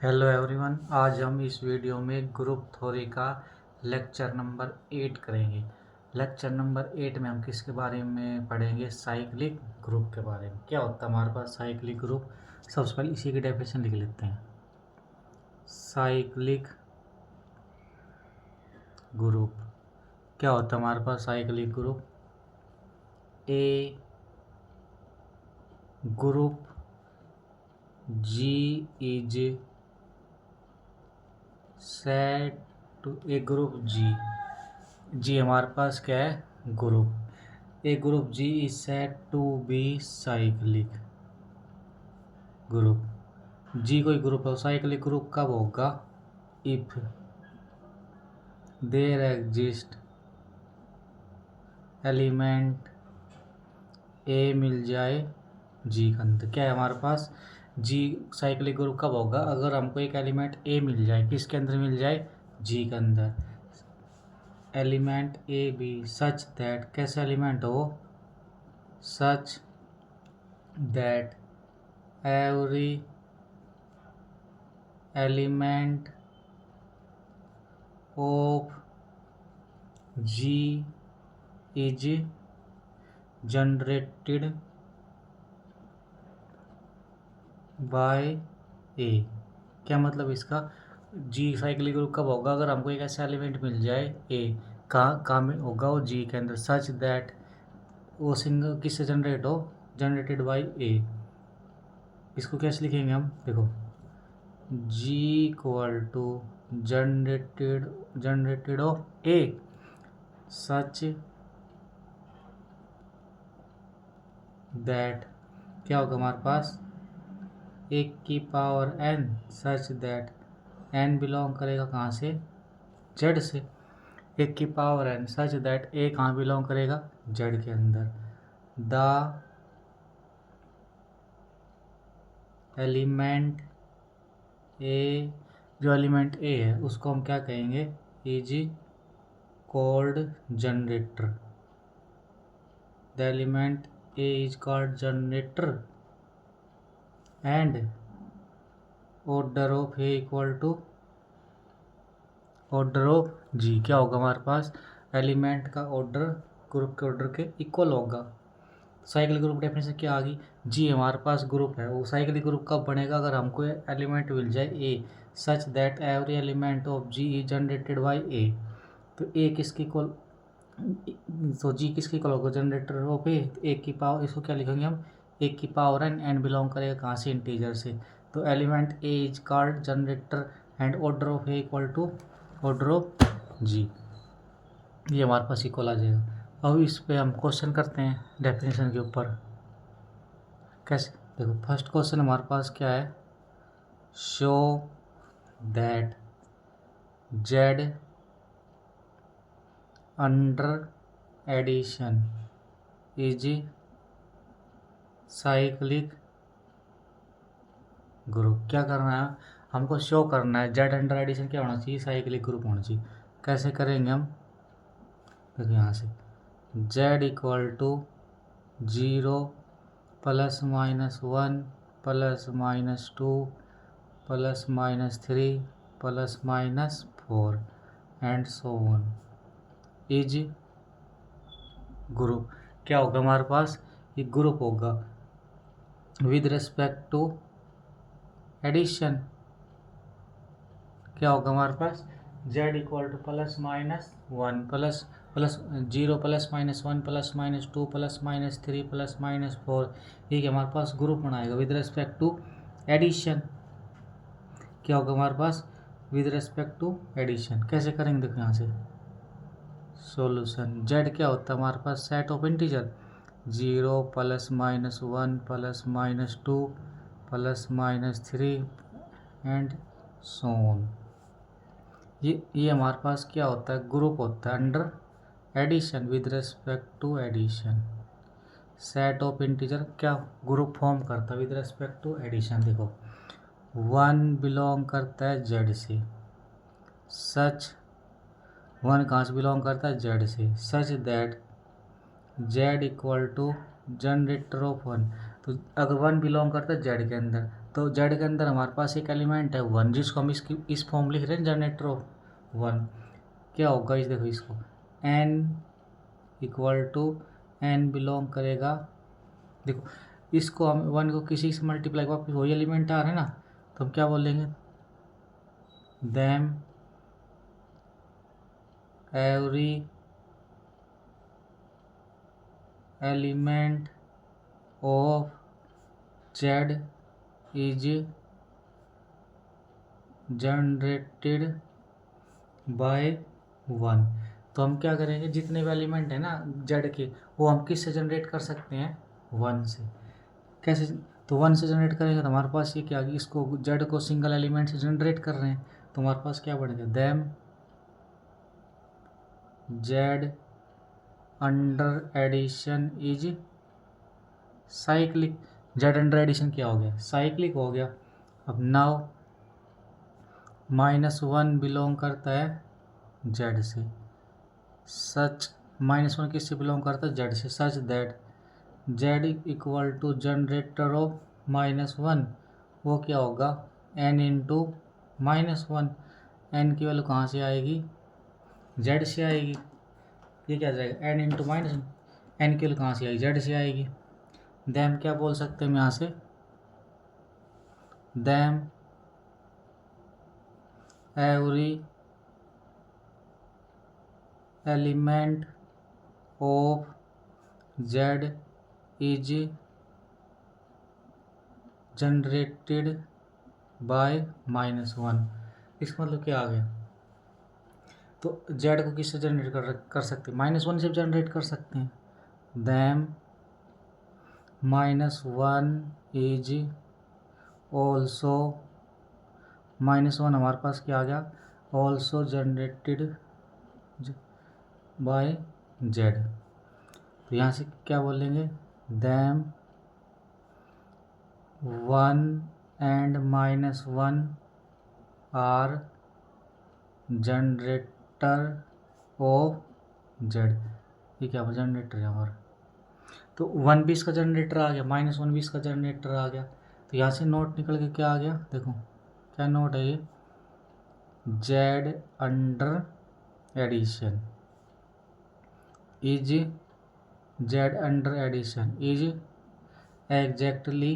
Hello everyone, आज हम इस वीडियो में ग्रुप थ्योरी का लेक्चर नंबर 8 करेंगे। लेक्चर नंबर 8 में हम किसके बारे में पढ़ेंगे? साइक्लिक ग्रुप के बारे में। क्या होता है हमारे पास साइक्लिक ग्रुप? सबसे पहले इसी की डेफिनेशन लिख लेते हैं। साइक्लिक ग्रुप क्या होता है हमारे पास? Cyclic group a group G is said to a group G हमारे पास क्या है? Group. A group G is said to be cyclic group. G कोई ग्रुप है, साइक्लिक ग्रुप कब होगा? If there exist element a मिल जाए जी के अंदर। क्या है हमारे पास? जी साइक्लिक ग्रुप कब होगा? अगर हमको एक एलिमेंट ए मिल जाए। किसके अंदर मिल जाए? जी के अंदर। Element A B such that, कैसे एलिमेंट हो? Such that every element of G is generated by A। क्या मतलब इसका? जी साइक्लिक ग्रुप कब होगा? अगर हमको एक ऐसा एलिमेंट मिल जाए ए। कहाँ में होगा वो? जी के अंदर। सच दैट वो सिंगल किससे जनरेट हो? Generated by a. इसको कैसे लिखेंगे हम? देखो, G equal to generated of a such that, क्या होगा हमारे पास? एक की power n such that n belong करेगा कहाँ से? जेड से। एक की power n such that a कहाँ बिलोंग करेगा? जेड के अंदर। द एलिमेंट ए, जो एलिमेंट ए है उसको हम क्या कहेंगे? Is called generator. The element a is called generator and order of A equal to order of G. क्या होगा हमारे पास? एलिमेंट का ऑर्डर ग्रुप के ऑर्डर के इक्वल होगा। साइक्लिक ग्रुप डेफिनेशन क्या आ गई? जी हमारे पास ग्रुप है, वो साइक्लिक ग्रुप कब बनेगा? अगर हमको एलिमेंट मिल जाए a such that every element of G is generated by a. तो ए किसकी इक्वल? तो जी किसकी इक्वल होगा? Generator of a. एक की पावर, इसको क्या लिखेंगे हम? एक की पावर एन बिलोंग करेगा कहाँ से? इंटीजर से। तो element a is called generator and order of A equal to order of G. ये हमारे पास इक्वल आ जाएगा। अब इस पे हम क्वेश्चन करते हैं डेफिनेशन के ऊपर। कैसे? देखो, फर्स्ट क्वेश्चन हमारे पास क्या है? Show that Z under addition is cyclic group. क्या करना है हमको? शो करना है जेड अंडर एडिशन क्या होना चाहिए? साइक्लिक ग्रुप होना चाहिए। कैसे करेंगे हम? देखिए यहाँ से Z equal to 0 plus minus 1 plus minus 2 plus minus 3 plus minus 4 and so on is group. क्या होगा हमारे पास? ये ग्रुप होगा विद रिस्पेक्ट टू एडिशन। क्या होगा हमारे पास? z equal to plus minus 1 plus plus 0 plus minus 1 plus minus 2 plus minus 3 plus minus 4। ठीक है, हमारे पास ग्रुप बनाएगा विद रिस्पेक्ट टू एडिशन। क्या होगा हमारे पास? With respect to addition. कैसे करेंगे? देखो यहाँ से सॉल्यूशन। z क्या होता है हमारे पास? Set of integer. 0 plus minus 1 plus minus 2 plus minus 3 and so on. ये हमारे पास क्या होता है? ग्रुप होता है under addition with respect to addition. Set of integer क्या ग्रुप फॉर्म करता है विद रिस्पेक्ट टू एडिशन? देखो, 1 बिलोंग करता है जेड से। सच 1 कहाँ से बिलोंग करता है? जेड से। Such that Z equal to generator of 1। तो अगर 1 बिलोंग करता है जेड के अंदर, तो जेड के अंदर हमारे पास एक एलिमेंट है 1, जिसको हम इस फॉर्म लिख रहे हैं जनरेटर ऑफ 1। क्या होगा इस देखो इसको n equal to n belong करेगा, देखो इसको हम 1 को किसी से मल्टीप्लाई वापस वही एलिमेंट आ रहा है ना, तो हम क्या बोलेंगे them every element of Z is generated bye 1। तो हम क्या करेंगे, जितने भी एलिमेंट है ना जेड के, वो हम किससे जनरेट कर सकते हैं 1 से। कैसे, तो 1 से जनरेट करेंगे तो हमारे पास ये क्या, इसको जेड को सिंगल एलिमेंट से जनरेट कर रहे हैं, तो हमारे पास क्या बढ़ेगा then Z under addition is cyclic. Z under addition क्या हो गया, साइक्लिक हो गया। अब नाउ -1 बिलोंग करता है जेड से, सच -1 किससे बिलोंग करता है जेड से, such that Z equal to generator of -1, वो क्या होगा n इंटू -1। n की वैल्यू कहाँ से आएगी, जेड से आएगी। ये क्या जाएगा n इंटू -1, n की वैल्यू कहाँ से आएगी, जेड से आएगी। दैम क्या बोल सकते हैं हम यहाँ से, then every element of Z is generated bye -1। इसका मतलब क्या आ गया, तो जेड को किससे जनरेट कर सकते हैं, -1 से जनरेट कर सकते हैं। दैम -1 इज ऑल्सो, -1 हमारे पास क्या आ गया, ऑल्सो जनरेटेड बाय जेड। तो यहाँ से क्या बोलेंगे, then 1 and -1 are generator of Z. ये क्या जनरेटर है हमारा, तो 1 भी इसका जनरेटर आ गया, -1 भी इसका जनरेटर आ गया। तो यहाँ से नोट निकल के क्या आ गया, देखो क्या नोट है ये, Z under addition is, Z under addition is exactly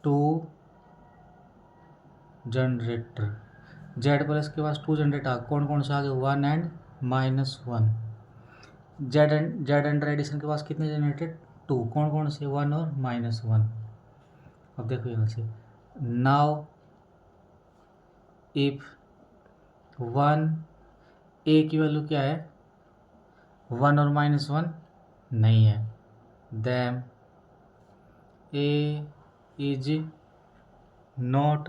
2 generator. Z plus के पास 2 जनरेटर कौन कौन से आ गए, 1 एंड -1। जेड अंडर एडिशन के पास कितने जनरेटेड 2, कौन कौन से 1 और -1। अब देखो यहाँ से नाउ इफ 1, ए की वैल्यू क्या है 1 और -1 नहीं है, them A is not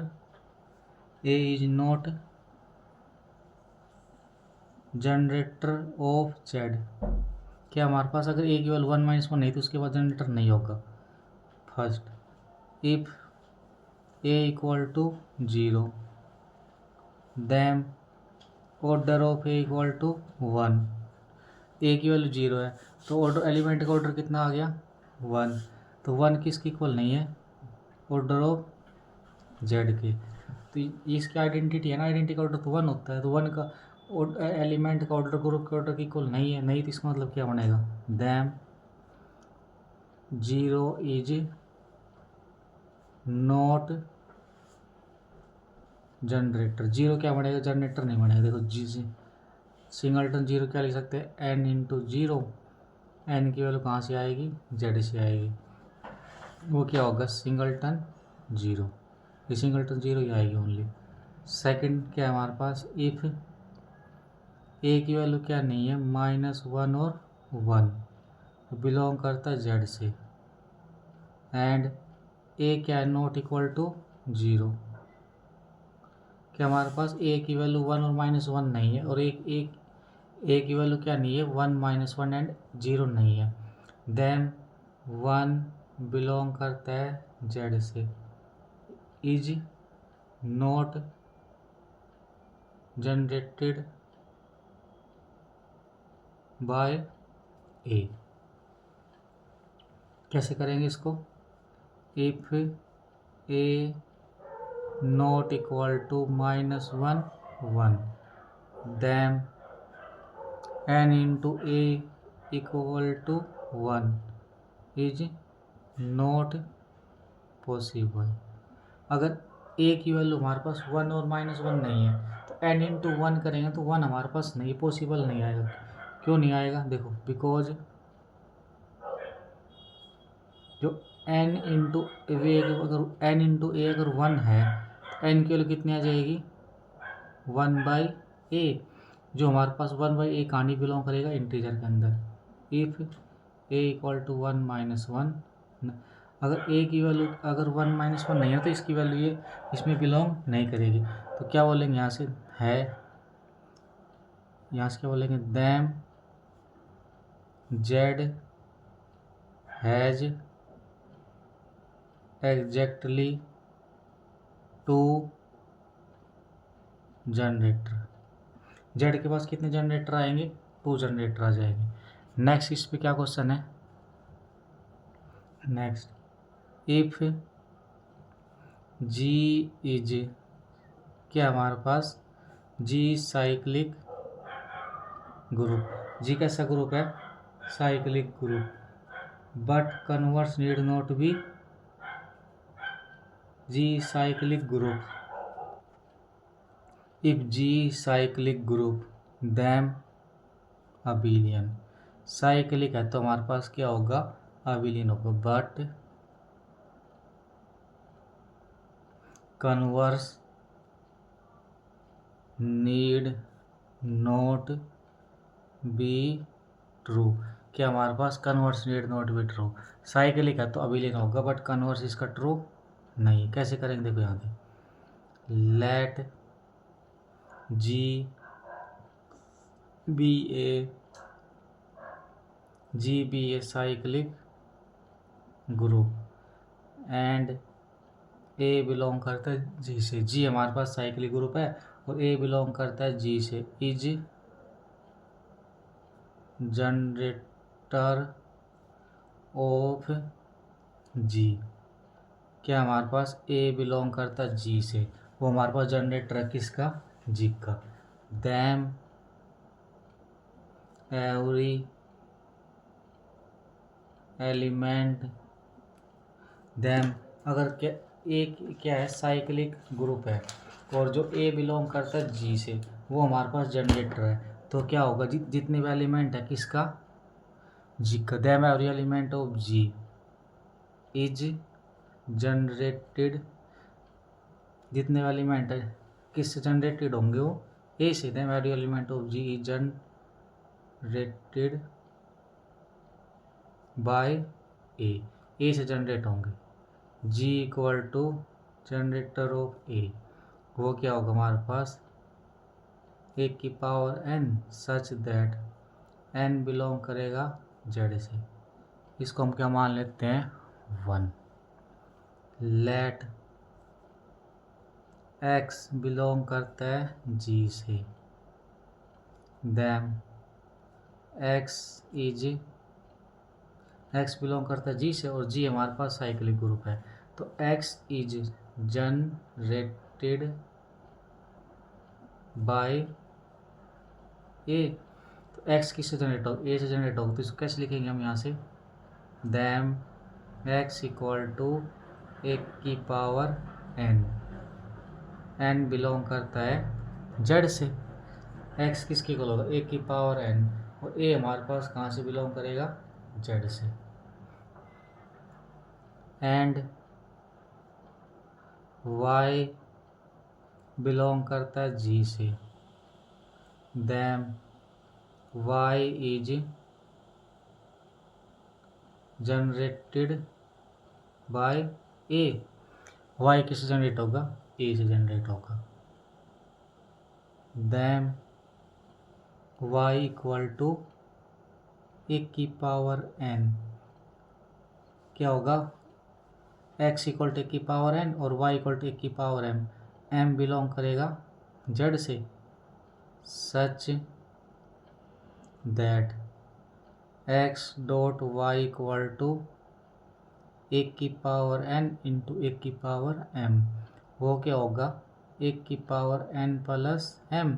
generator of Z. क्या हमारे पास अगर ए की वैल्यू 1 -1 नहीं तो उसके बाद जनरेटर नहीं होगा। First if A equal to 0 then order of A equal to 1। A की वैल्यू 0 है तो ऑर्डर एलिमेंट का ऑर्डर कितना आ गया 1, तो 1 किसकी इक्वल नहीं है, ऑर्डर ऑफ जेड के। तो इसकी आइडेंटिटी है ना, आइडेंटिटी का ऑर्डर तो 1 होता है, तो 1 का एलिमेंट का ऑर्डर ग्रुप के ऑर्डर की इक्वल नहीं है, नहीं तो इसका मतलब क्या बनेगा दैम 0 इज नॉट जनरेटर। 0 क्या बनेगा, जनरेटर नहीं बनेगा। देखो जी सिंगलटन 0 क्या लिख सकते हैं n इंटू 0, n की वैल्यू कहाँ से आएगी जेड से आएगी, वो क्या होगा सिंगलटन 0। ये सिंगलटन 0 ही आएगी ओनली। सेकंड क्या है हमारे पास, इफ ए की वैल्यू क्या नहीं है -1 और 1, तो बिलोंग करता है जेड से, एंड ए क्या है नॉट इक्वल टू 0। क्या हमारे पास ए की वैल्यू 1 और -1 नहीं है, और एक ए की वैल्यू क्या नहीं है 1 -1 एंड 0 नहीं है, देन 1 बिलोंग करता है जेड से, is not generated by A. कैसे करेंगे इसको, if A not equal to -1 1, then n into a equal to 1 is not possible. अगर a की वैल्यू हमारे पास 1 और -1 नहीं है तो n इंटू 1 करेंगे तो 1 हमारे पास नहीं, पॉसिबल नहीं आएगा। क्यों नहीं आएगा? देखो, बिकॉज जो n इंटू अगर n इंटू ए अगर 1 है तो n की वैल्यू कितनी आ जाएगी? 1/a। जो हमारे पास 1/a कहाँ नहीं बिलोंग करेगा? इंटीजर के अंदर। इफ a इक्वल टू 1 -1, अगर a की वैल्यू अगर 1 -1 नहीं है तो इसकी वैल्यू ये इसमें बिलोंग नहीं करेगी। तो क्या बोलेंगे यहाँ से? है, यहाँ से क्या बोलेंगे? Them Z has exactly 2 generator. Z के पास कितने जनरेटर आएंगे? 2 जनरेटर आ जाएंगे। नेक्स्ट इस पे क्या क्वेश्चन है? नेक्स्ट, इफ जी इज, क्या हमारे पास जी साइक्लिक ग्रुप, जी कैसा ग्रुप है? Cyclic group, but converse need not be G cyclic group. If G cyclic group then abelian. Cyclic है तो हमारे पास क्या होगा? अबिलियन होगा, but converse need not be true. क्या हमारे पास converse need not be true? Cyclic है तो अबिलियन होगा, बट कन्वर्स इसका ट्रू नहीं। कैसे करेंगे? देखो यहाँ पे, let G be a cyclic group and A belong करता है जी से। जी हमारे पास साइक्लिक ग्रुप है और ए बिलोंग करता है जी से। Is generator of G. क्या हमारे पास ए बिलोंग करता है जी से, वो हमारे पास जनरेटर है किसका? जी का। दैम एवरी एलिमेंट, दैम अगर क्या है? साइक्लिक ग्रुप है और जो ए बिलोंग करता है जी से, वो हमारे पास जनरेटर है। तो क्या होगा? जितने भी एलिमेंट है किसका? जी का। Then every element of G is generated, जितने एलिमेंट है किससे जनरेटेड होंगे? वो ए से। Then every element of G is generated by a से जनरेट होंगे। G equal to generator of a, वो क्या होगा हमारे पास? ए की power n such that n belong करेगा जेड से। इसको हम क्या मान लेते हैं? 1। लेट x बिलोंग करता है जी से, दैम x बिलोंग करता है जी से और जी हमारे पास साइक्लिक ग्रुप है। तो x is generated by a. तो x किससे जनरेट होगा? ए से जनरेट होगा। तो इसको कैसे लिखेंगे हम यहाँ से? Them x equal to A की पावर n बिलोंग करता है जेड से। x किसके इक्वल होगा? ए की पावर n, और ए हमारे पास कहाँ से बिलोंग करेगा? जेड से। एंड y बिलोंग करता है जी से, them y is generated by A. y किससे जनरेट होगा? ए से जनरेट होगा। Them y equal to A की पावर n, क्या होगा? x इक्वल टू ए की पावर n और y इक्वल टू ए की पावर m। m बिलोंग करेगा z से, such that x dot y equal to 1 की पावर n इंटू 1 की पावर m, वो क्या होगा 1 की पावर n प्लस m,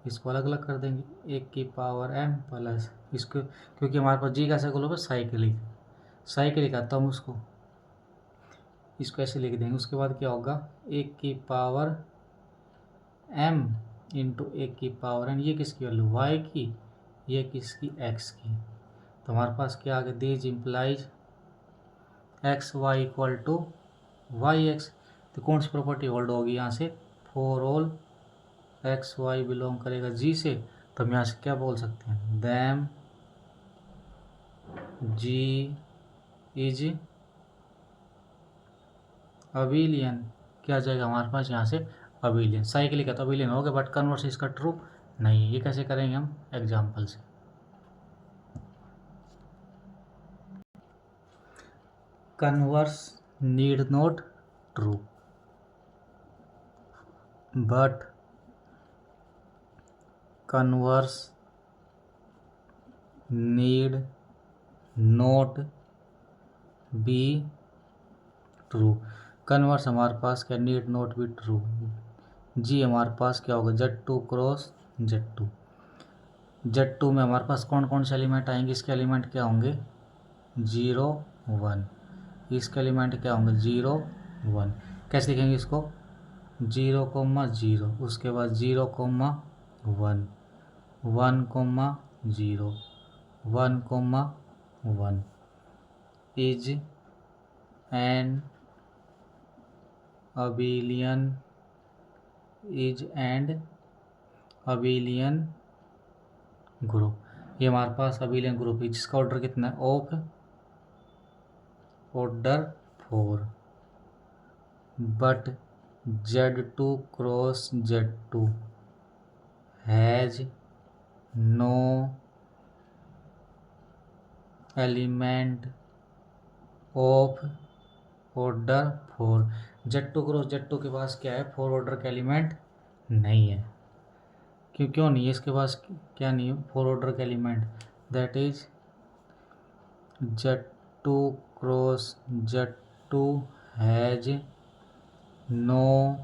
इसको अलग अलग कर देंगे 1 की पावर m प्लस इसको, क्योंकि हमारे पास g का सर्कुलर साइक्लिक आता हम उसको इसको ऐसे लिख देंगे। उसके बाद क्या होगा 1 की पावर m इंटू 1 की पावर n, ये किसकी वैल्यू y की, ये किसकी x की। तो हमारे पास क्या आ गया this implies X Y equal to Y X. तो कौन सी प्रॉपर्टी होल्ड होगी यहाँ से, for all X Y belong करेगा जी से, तो हम यहाँ से क्या बोल सकते हैं दैम जी इज अबिलियन। क्या आ जाएगा हमारे पास यहाँ से अबिलियन, साइक्लिक है तो अबिलियन हो गया, बट कन्वर्स इसका ट्रू नहीं है। ये कैसे करेंगे हम एग्जाम्पल से। Converse need not true but converse need not be true. Converse हमारे पास क्या नीड नॉट बी ट्रू, जी हमारे पास क्या होगा Z2 क्रॉस Z2 में हमारे पास कौन कौन से एलिमेंट आएंगे, इसके एलिमेंट क्या होंगे 0 1, इसके एलिमेंट क्या होंगे 0 1। कैसे लिखेंगे इसको 0, उसके बाद 0, 1 1, 0 1, 1 इज एन अबिलियन ग्रुप। ये हमारे पास अबिलियन ग्रुप है जिसका ऑर्डर कितना है of order 4, but Z2 cross Z2 has no element of order 4। Z2 cross Z2 के पास क्या है 4 ऑर्डर का एलिमेंट नहीं है। क्यों नहीं है इसके पास, क्या नहीं है 4 ऑर्डर का element, that is Z2 cross Z2 has no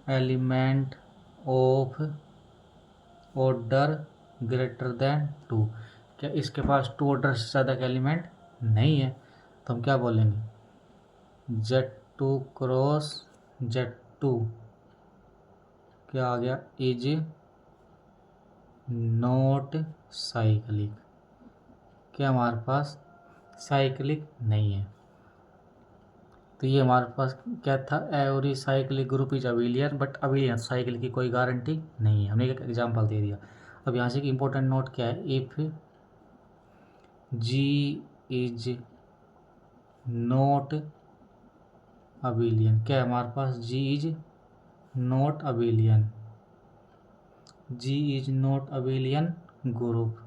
element of order greater than 2। क्या इसके पास 2 ऑर्डर से ज़्यादा का एलिमेंट नहीं है, तो हम क्या बोलेंगे Z2 क्रॉस Z2 क्या आ गया इज नॉट साइक्लिक। क्या हमारे पास साइक्लिक नहीं है। तो ये हमारे पास क्या था every cyclic group is abelian, but abelian cycle की कोई गारंटी नहीं है, हमने एक एग्जांपल दे दिया। अब यहाँ से इम्पोर्टेंट नोट क्या है, if G is not abelian, क्या है हमारे पास G is not abelian, G is not abelian group.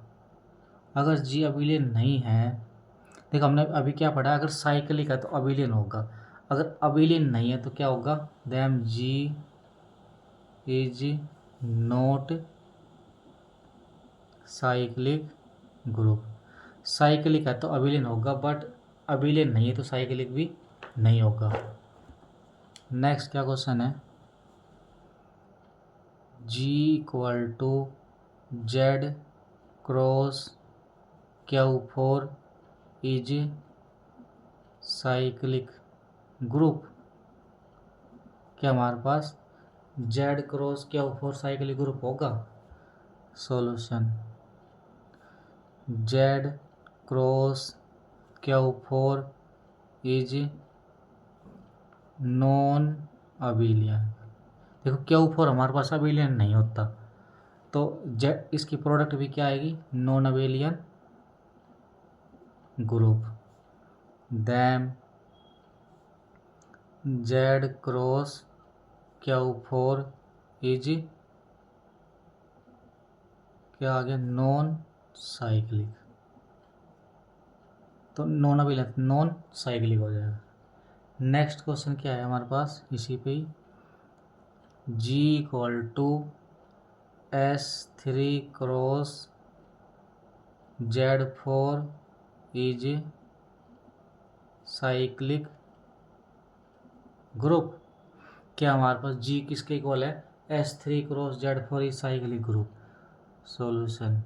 अगर जी अबिलियन नहीं है, देखो हमने अभी क्या पढ़ा, अगर साइक्लिक है तो अबिलियन होगा, अगर अबिलियन नहीं है तो क्या होगा then G is not cyclic group. Cyclic है तो अबिलियन होगा, बट अबिलियन नहीं है तो साइक्लिक भी नहीं होगा। नेक्स्ट क्या क्वेश्चन है, G equal to Z cross Q4 is cyclic group. क्या हमारे पास Z cross Q4 cyclic group होगा। Solution Z cross Q4 is non abelian. देखो Q4 हमारे पास अबिलियन नहीं होता, तो Z इसकी प्रोडक्ट भी क्या आएगी non abelian group. Them Z cross Q4 is क्या आ गया नॉन साइक्लिक, तो नॉन अबिलियन नॉन साइक्लिक हो जाएगा। नेक्स्ट क्वेश्चन क्या है हमारे पास इसी पे ही, G equal to S3 cross Z4 is cyclic group. क्या हमारे पास जी किसके इक्वल है, S3 × Z4 is cyclic group. Solution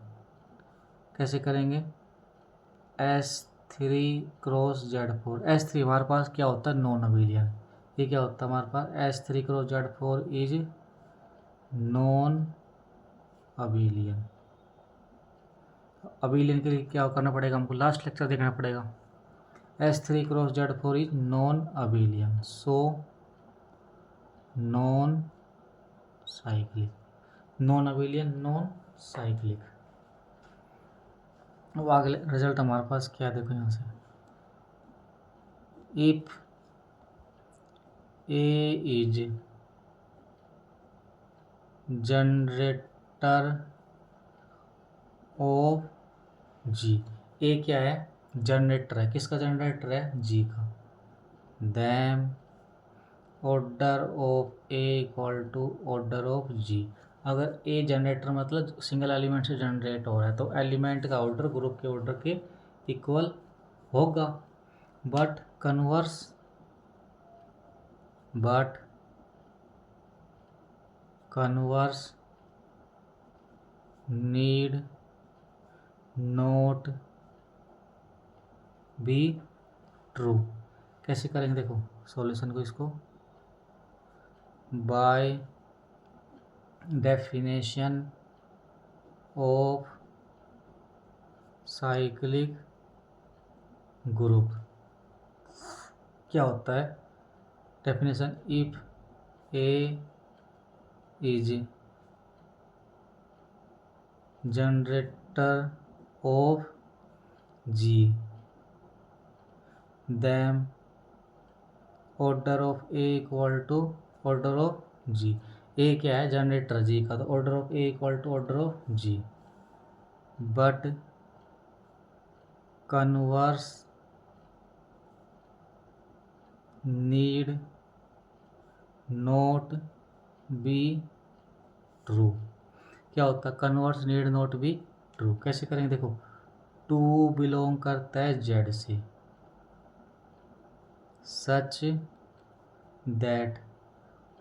कैसे करेंगे, S3 × Z4, S3 हमारे पास क्या होता है, नॉन अबेलियन। ये क्या होता है हमारे पास, S3 × Z4 is non abelian. Abelian के लिए क्या करना पड़ेगा, हमको लास्ट लेक्चर देखना पड़ेगा। S3 × Z4 is non abelian, so non cyclic, non abelian non cyclic. अब अगले रिजल्ट हमारे पास क्या है, देखो यहाँ से, if a is generator of G, a क्या है, जनरेटर है, किसका जनरेटर है, जी का। Then order of A equal to order of G. अगर ए जनरेटर मतलब सिंगल एलिमेंट से जनरेट हो रहा है तो एलिमेंट का ऑर्डर ग्रुप के ऑर्डर के इक्वल होगा। But converse need not be true. कैसे करेंगे, देखो सॉल्यूशन को, इसको by definition of cyclic group. क्या होता है definition, if a is generator of G then order of A equal to order of G. A क्या है, जनरेटर जी का, तो order of A equal to order of G. But converse need not be true. क्या होता है, converse need not be true. कैसे करेंगे, देखो टू बिलोंग करता है जेड से, such that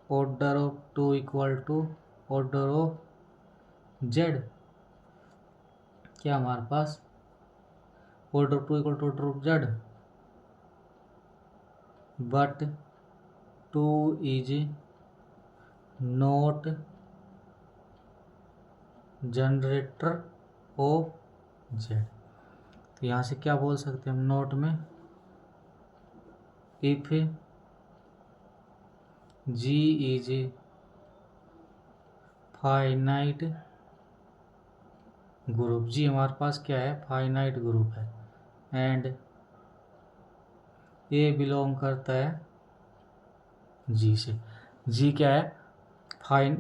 order of two equal to order of Z. क्या हमारे पास order of two equal to order of Z, but two is not generator of Z. तो यहाँ से क्या बोल सकते हैं हम नोट में, if G is finite group, G हमारे पास क्या है, फाइनाइट ग्रुप है, एंड ए बिलोंग करता है जी से। जी क्या है,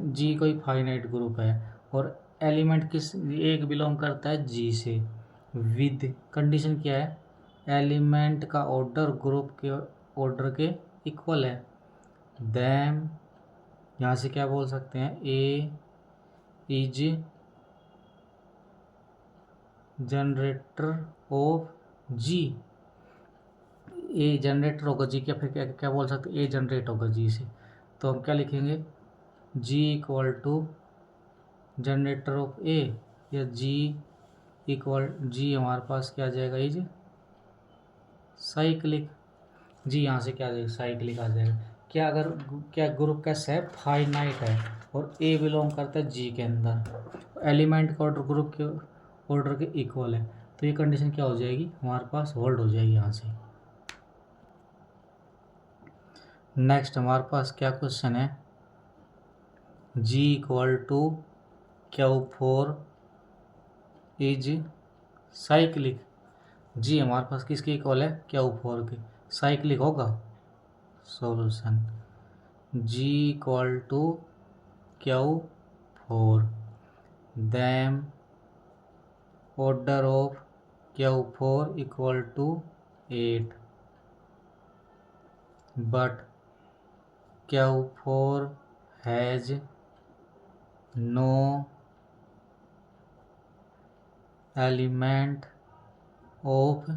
जी कोई फाइनाइट ग्रुप है और एलिमेंट किस, एक बिलोंग करता है जी से, विद कंडीशन क्या है, एलिमेंट का ऑर्डर ग्रुप के ऑर्डर के इक्वल है। देन यहाँ से क्या बोल सकते हैं, a is generator of G. A generator होगा जी, क्या फिर क्या क्या बोल सकते हैं, ए जनरेट होगा जी से, तो हम क्या लिखेंगे, जी इक्वल टू जनरेटर ऑफ ए, या जी इक्वल, जी हमारे पास क्या आ जाएगा, इज साइक्लिक। जी यहाँ से क्या आ जाएगा, साइक्लिक आ जाएगा। क्या अगर क्या ग्रुप कैसा है, फाइनाइट है और ए बिलोंग करता है जी के अंदर, एलिमेंट का ऑर्डर ग्रुप के ऑर्डर के इक्वल है, तो ये कंडीशन क्या हो जाएगी हमारे पास, होल्ड हो जाएगी यहाँ से। नेक्स्ट हमारे पास क्या क्वेश्चन है, G equal to Q4 is cyclic. G हमारे पास किसके इक्वल है, Q4 के, साइक्लिक होगा। Solution G equal to Q4 then order of Q4 equal to 8, but Q4 has no element of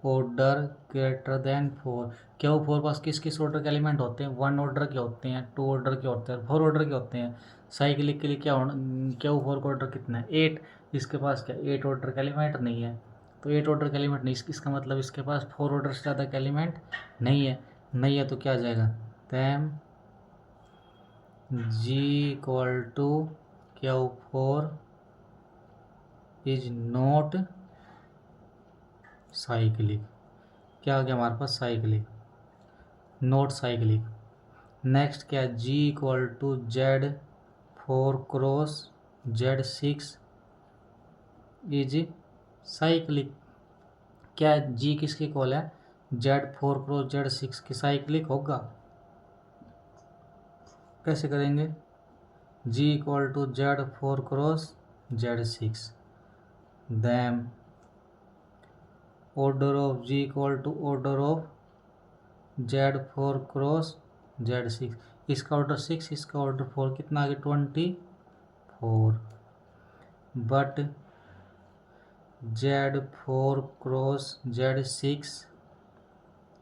order greater than 4। क्यों 4 पास किस किस ऑर्डर के एलिमेंट होते हैं? 1 ऑर्डर के होते हैं, 2 ऑर्डर के होते हैं, 4 ऑर्डर के होते हैं। साइक्लिक के लिए क्या होना, क्यों 4 का ऑर्डर कितना है? 8। इसके पास क्या 8 ऑर्डर का एलिमेंट नहीं है, तो 8 ऑर्डर का एलिमेंट नहीं, इसका मतलब इसके पास 4 ऑर्डर से ज़्यादा का एलिमेंट नहीं है। नहीं है तो क्या आ जाएगा? Then G equal to Q4 is not cyclic. क्या आ गया हमारे पास? Cyclic, not cyclic. नेक्स्ट क्या है? G equal to Z4 cross Z6 is cyclic. क्या G किसकी इक्वल है? Z4 क्रॉस Z6 की साइक्लिक होगा। कैसे करेंगे? G equal to Z4 cross Z6, then order of G equal to order of Z4 cross Z6। इसका order 6, इसका order 4, कितना आ गया? 24। But Z4 cross Z6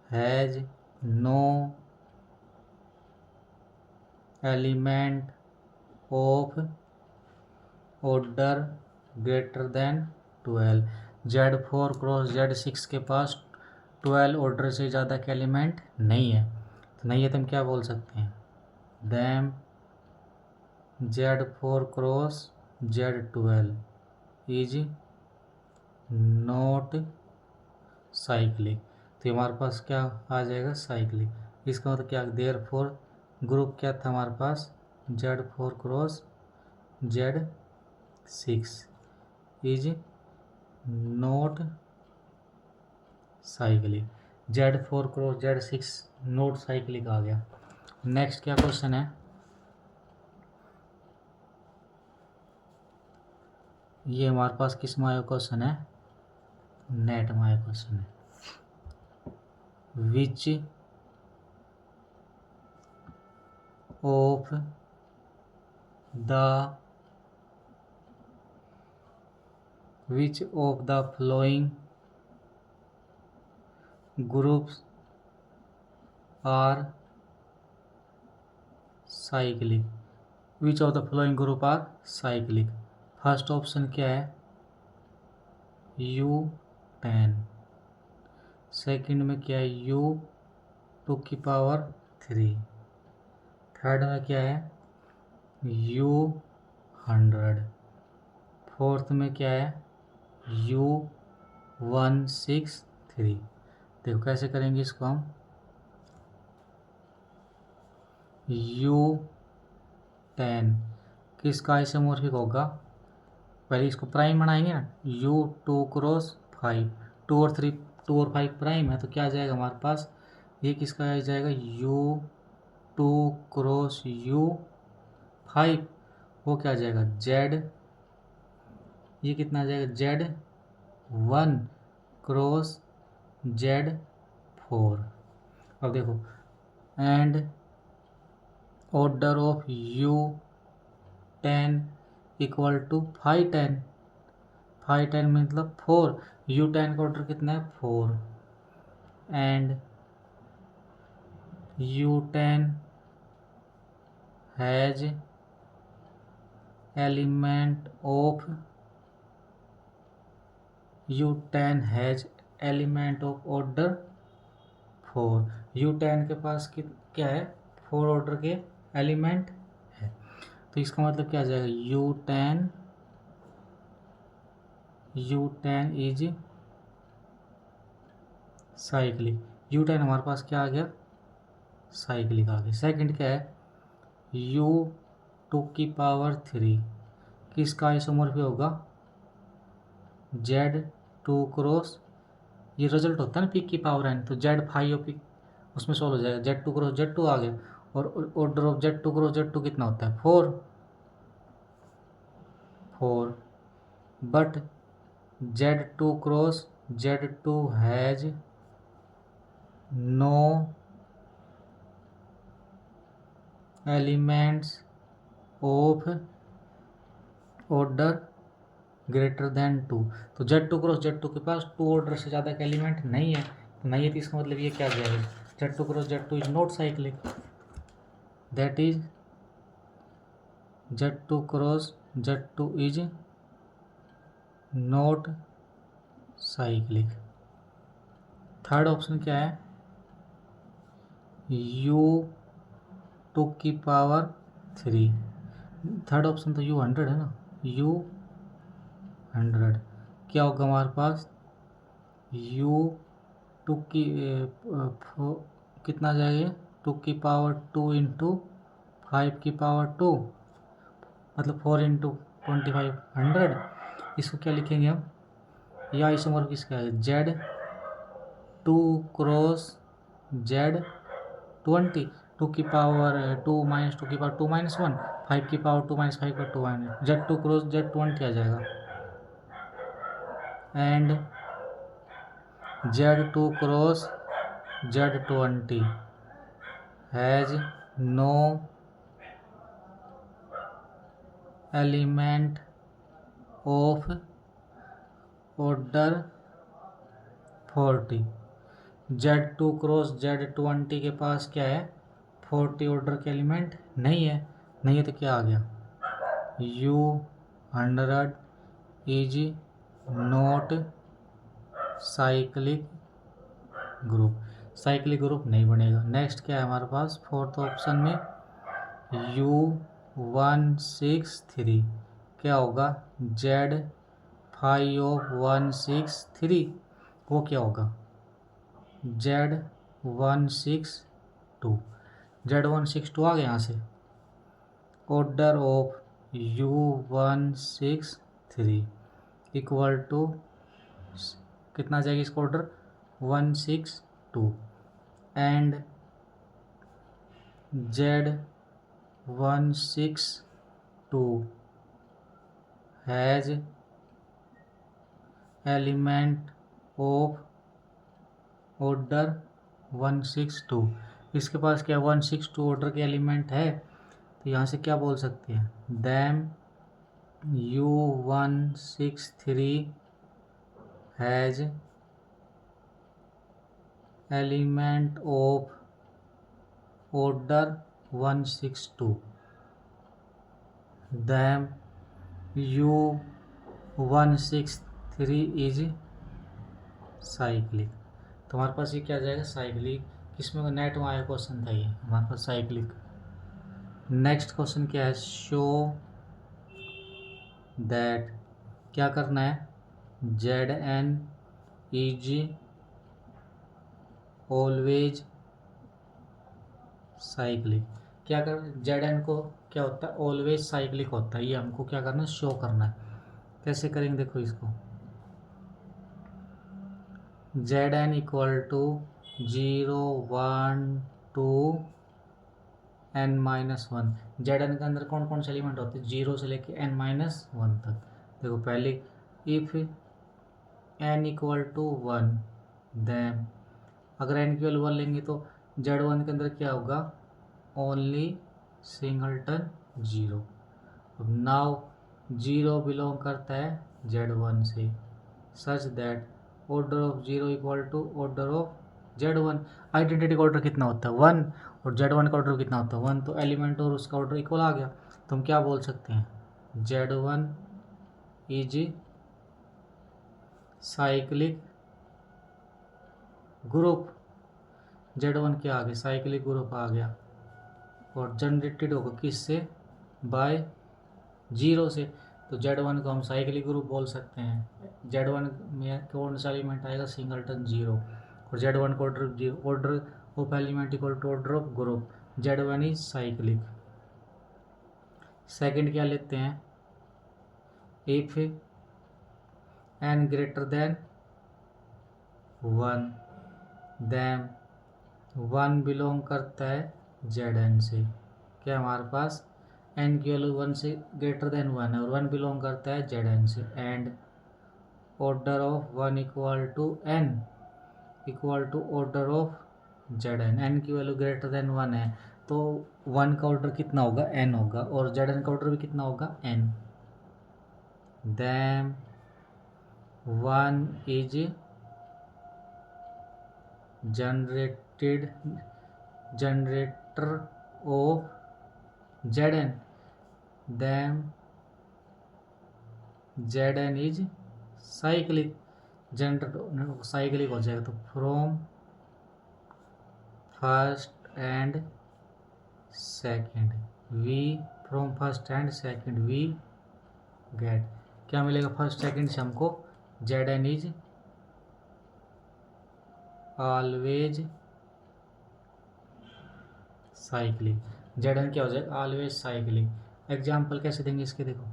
has no element of order greater than 12। Z4 cross Z6 के पास 12 order से ज़्यादा का element नहीं है। तो नहीं है तो हम क्या बोल सकते हैं? Them Z4 cross Z12 is not cyclic. तो हमारे पास क्या आ जाएगा? साइक्लिक। इसका मतलब क्या? देयरफॉर ग्रुप क्या था हमारे पास? Z4 cross Z6 is not cyclic. Z4 cross Z6 not cyclic आ गया। नेक्स्ट क्या क्वेश्चन है? ये हमारे पास किस में आया क्वेश्चन है? नेट में आया क्वेश्चन है। Which of the following groups are cyclic? Which of the following group are cyclic? First option क्या है? U10। सेकंड में क्या है? U2⁻3। थर्ड में क्या है? U100। फोर्थ में क्या है? U163। देखो कैसे करेंगे इसको हम। U10 किसका आइसोमॉर्फिक होगा? पहले इसको प्राइम बनाएंगे ना। U2 क्रॉस 5, 2 और 3, 2 और 5 प्राइम है, तो क्या आ जाएगा हमारे पास? ये किसका आ जाएगा? U2 क्रॉस U5, वो क्या आ जाएगा? Z। ये कितना आ जाएगा? Z1 cross Z4। अब देखो, and order of U10 equal to 510। 510 मतलब 4। U10 का ऑर्डर कितना है? 4। And U10 has element of order 4। U10 के पास क्या है? 4 ऑर्डर के एलिमेंट है। तो इसका मतलब क्या आ जाएगा? U10 is cyclic. U10 हमारे पास क्या आ गया? साइक्लिक आ गया। सेकंड क्या है? U2⁻3 किसका आइसोमॉर्फिक होगा? Z2 क्रॉस, ये रिजल्ट होता है ना पी की पावर n, तो Z5 और पी उसमें सॉल्व हो जाएगा। Z2 क्रॉस Z2 आ गया। और order of Z2 cross Z2 कितना होता है? 4। But Z2 cross Z2 has no elements of order greater than 2। तो Z2 क्रॉस Z2 के पास 2 ऑर्डर से ज़्यादा का एलिमेंट नहीं है, तो नहीं है तो इसका मतलब ये क्या गया है, Z2 cross Z2 is not cyclic, that is Z2 cross Z2 is not cyclic. Third option क्या है, U2 की पावर 3। थर्ड ऑप्शन तो U100 है ना, U100 क्या होगा हमारे पास, U2 की कितना जाएगा, 2 की पावर 2 इंटू 5 की पावर 2, मतलब 4 इंटू 25 100। इसको क्या लिखेंगे हम, या आइसोमॉर्फ किसका है, Z2 क्रॉस Z20, 2 की पावर 2 माइनस 2 की पावर 2 माइनस 1, 5 की पावर 2 माइनस 5 का 2 माइनस, Z2 क्रॉस Z20 आ जाएगा, and Z2 cross Z20 has no element of order 40। Z2 cross Z20 के पास क्या है, 40 ऑर्डर के एलिमेंट नहीं है, नहीं है तो क्या आ गया, U100 is not cyclic group, cyclic group नहीं बनेगा। नेक्स्ट क्या है हमारे पास फोर्थ ऑप्शन में, U163 क्या होगा, Z5163 वो क्या होगा, Z162, Z162 आ गया यहाँ से, order of U163 equal to कितना जाएगा इसका order, 162, and Z162 has element of order 162। इसके पास क्या 162 ऑर्डर के एलिमेंट है, तो यहाँ से क्या बोल सकते हैं, them U163 has element of order 162, them U163 is cyclic. तो हमारे पास ये क्या आ जाएगा, साइक्लिक। किसमें नेट में आया क्वेश्चन था ये हमारे पास, साइक्लिक। नेक्स्ट क्वेश्चन क्या है, शो दैट, क्या करना है, Zn इज ऑलवेज साइक्लिक। क्या कर, Zn को क्या होता है, ऑलवेज साइक्लिक होता है, ये हमको क्या करना है, शो करना है। कैसे करेंगे देखो इसको, Zn equal to 0 1 2 n-1। Zn के अंदर कौन कौन से एलिमेंट होते हैं, 0 से लेके n-1 तक। देखो पहले if n equal to 1 then, अगर n की वैल्यू 1 लेंगे तो Z1 के अंदर क्या होगा, ओनली सिंगलटन 0। अब नाउ 0 बिलोंग करता है Z1 से, such that order of 0 equal to order of Z1। Identity का ऑर्डर कितना होता है 1, और Z1 का ऑर्डर कितना होता है 1, तो एलिमेंट और उसका ऑर्डर इक्वल आ गया। तो हम क्या बोल सकते हैं, Z1 is cyclic group, Z1 क्या आ गया, साइक्लिक ग्रुप आ गया, और जनरेटेड होगा किससे, बाय 0 से। तो Z1 को हम साइक्लिक ग्रुप बोल सकते हैं। Z1 में कौन सा एलिमेंट आएगा, सिंगलटन 0, और Z1 को order 0, order of element equal to order of group, Z1 is cyclic. Second क्या लेते हैं, if n greater than 1 then 1 belong करता है Zn से। क्या हमारे पास n की वैल्यू 1 से ग्रेटर देन 1 है, और 1 बिलोंग करता है Zn से, and order of 1 equal to n equal to order of Zn। n की वैल्यू ग्रेटर देन 1 है, तो 1 का ऑर्डर कितना होगा, n होगा, और Zn का ऑर्डर भी कितना होगा, n। then one is generator of Zn, then Zn is cyclic, generator cyclic हो जाएगा। तो from first and second we, from first and second we get, क्या मिलेगा फर्स्ट सेकंड से हमको, Zn is always cyclic, Zn क्या हो जाएगा ऑलवेज साइक्लिक। एग्जाम्पल कैसे देंगे इसके, देखो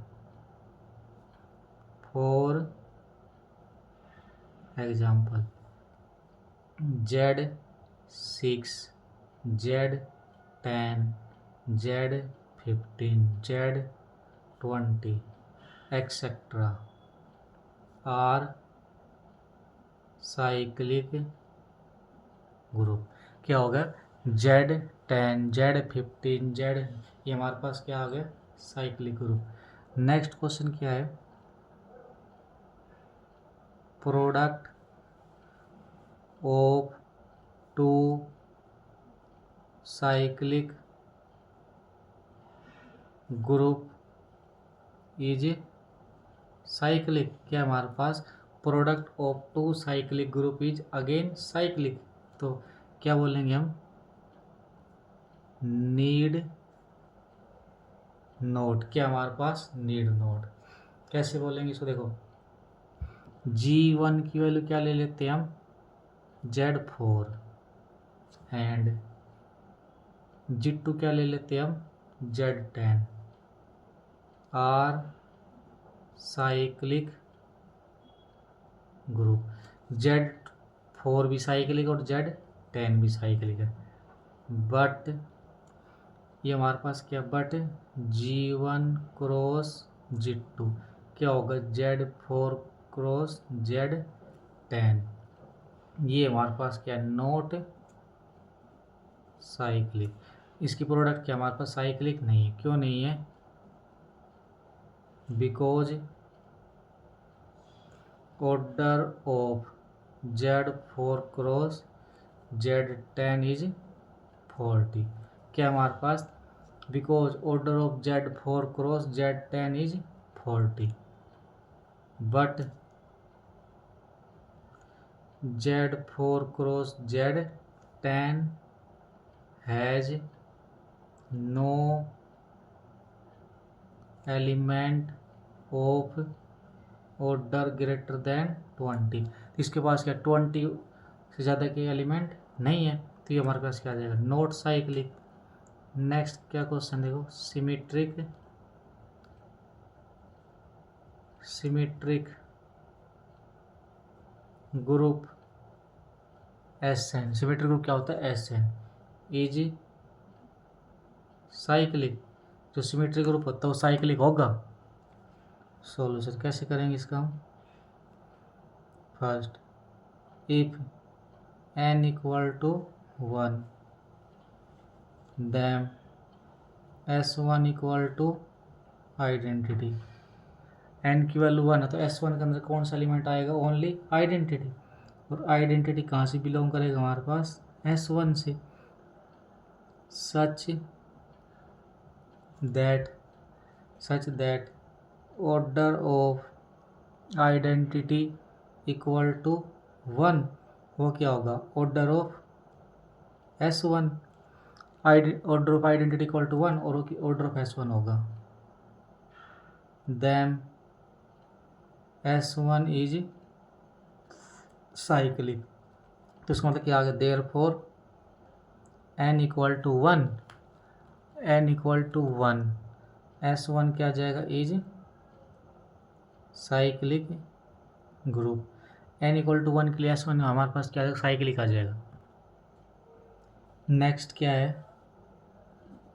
for example Z6 Z10 Z15 Z20 etcetera are cyclic group. क्या हो गया Z10 Z15 Z, ये हमारे पास क्या आ गया साइक्लिक ग्रुप। नेक्स्ट क्वेश्चन क्या है, product of two cyclic group is cyclic. क्या हमारे पास product of two cyclic group is again cyclic. तो क्या बोलेंगे हम, नीड नोट। क्या हमारे पास नीड नोट, कैसे बोलेंगे इसको, देखो G1 की वैल्यू क्या ले लेते हैं हम, Z4 एंड G2 क्या ले लेते हैं हम, Z10 are cyclic group. Z4 भी साइक्लिक और Z10 भी साइक्लिक है, बट ये हमारे पास क्या, बट G1 क्रॉस G2 क्या होगा, Z4 क्रॉस Z10, ये हमारे पास क्या नोट साइक्लिक। इसकी प्रोडक्ट क्या हमारे पास साइक्लिक नहीं है, क्यों नहीं है, because order of Z4 cross Z10 is 40। क्या हमारे पास, because order of Z4 cross Z10 is 40, but Z4 cross Z10 has no element of order greater than 20। इसके पास क्या 20 से ज़्यादा के एलिमेंट नहीं है, तो ये हमारे पास क्या आ जाएगा नॉट साइक्लिक। नेक्स्ट क्या क्वेश्चन देखो, symmetric group Sn, symmetric group क्या होता है Sn इज साइक्लिक। जो सिमेट्रिक ग्रुप होता है वो साइक्लिक होगा। सॉल्यूशन कैसे करेंगे इसका हम, first if n equal to 1 then S1 equal to identity. n की वैल्यू 1 है तो S1 के अंदर कौन सा एलिमेंट आएगा, ओनली आइडेंटिटी, और आइडेंटिटी कहाँ से बिलोंग करेगा हमारे पास S1 से। Such that order of identity equal to 1, वो क्या होगा order of S1, order of identity equal to 1 और ऑर्डर ऑफ S1 होगा, देन S1 इज साइक्लिक। तो इसका मतलब क्या आ गया, therefore n equal to 1, S1 क्या आ जाएगा is cyclic group. n equal to 1 के लिए S1 हमारे पास क्या आ जाएगा साइक्लिक आ जाएगा। नेक्स्ट क्या है,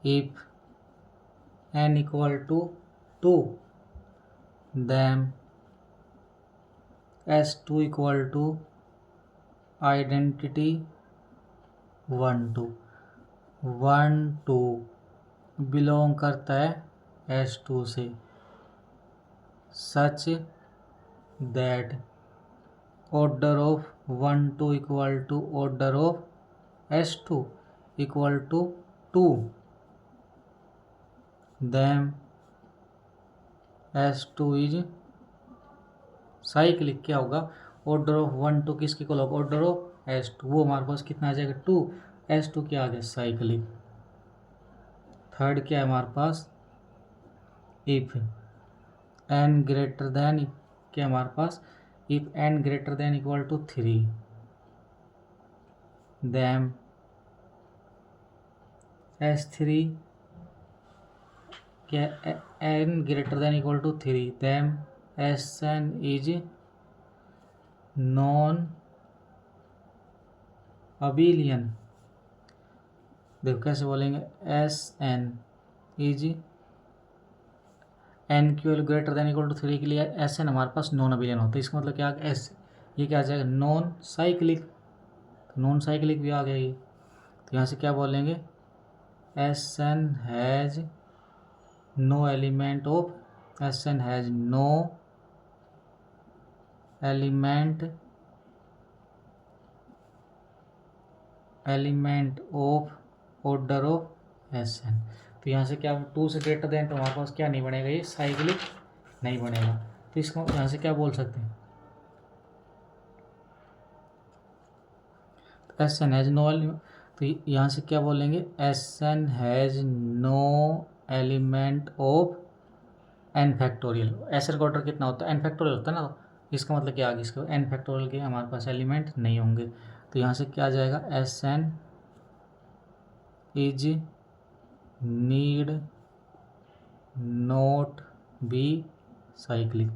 if n equal to 2 then S2 equal to identity 1 2 belong करता है S2 से, such that order of 1 2 equal to order of S2 equal to 2, then S2 is cyclic. क्या होगा, ऑर्डर ऑफ 1 2 किसके इक्वल होगा, ऑर्डर ऑफ S2, वो हमारे पास कितना आ जाएगा 2, S2 क्या आ गया साइक्लिक। थर्ड क्या है हमारे पास, इफ n ग्रेटर देन, क्या हमारे पास, if n greater than equal to 3, then S3 क्या, n greater than equal to 3, then Sn is non abelian. देखो कैसे बोलेंगे, Sn is n Q greater than equal to 3 के लिए Sn हमारे पास नॉन अबिलियन होता है। इसका मतलब क्या, एस ये क्या आ जाएगा, नॉन साइक्लिक। तो नॉन साइक्लिक भी आ गया ये। तो यहाँ से क्या बोलेंगे, Sn has no element of, Sn has no element of order of Sn। तो यहाँ से क्या, 2 से ग्रेटर देन, तो हमारे पास क्या नहीं बनेगा, ये साइक्लिक नहीं बनेगा। तो इसको यहाँ से क्या बोल सकते हैं, Sn हैज नो एलिमेंट, तो यहाँ से क्या बोलेंगे, Sn has no element of n factorial. Sn का ऑर्डर कितना होता है, n फैक्टोरियल होता है ना, तो इसका मतलब क्या आ गया, इसका n फैक्टोरियल के हमारे पास एलिमेंट नहीं होंगे। तो यहाँ से क्या आ जाएगा, Sn is need not be cyclic.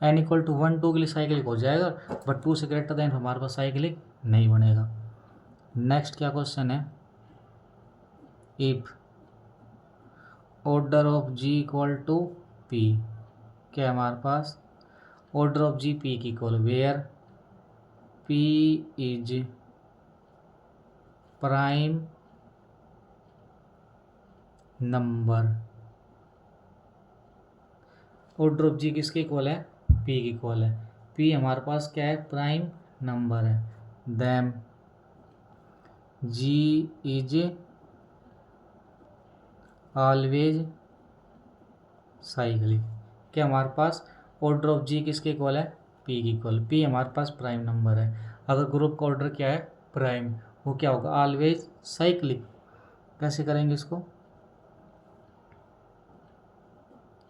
n equal to 1 2 के लिए साइक्लिक हो जाएगा, बट 2 से ग्रेटर देन हमारे पास साइक्लिक नहीं बनेगा। नेक्स्ट क्या क्वेश्चन है, if order of g equal to p, क्या हमारे पास ऑर्डर ऑफ g p की equal, where p is prime number. Order of G किसके इक्वल है, p की इक्वल है। p हमारे पास क्या है, प्राइम नंबर है। Then g is always cyclic. क्या हमारे पास ऑर्डर ऑफ g किसके इक्वल है, p की इक्वल। p हमारे पास प्राइम नंबर है। अगर ग्रुप का ऑर्डर क्या है, प्राइम, वो क्या होगा, ऑलवेज साइक्लिक। कैसे करेंगे इसको,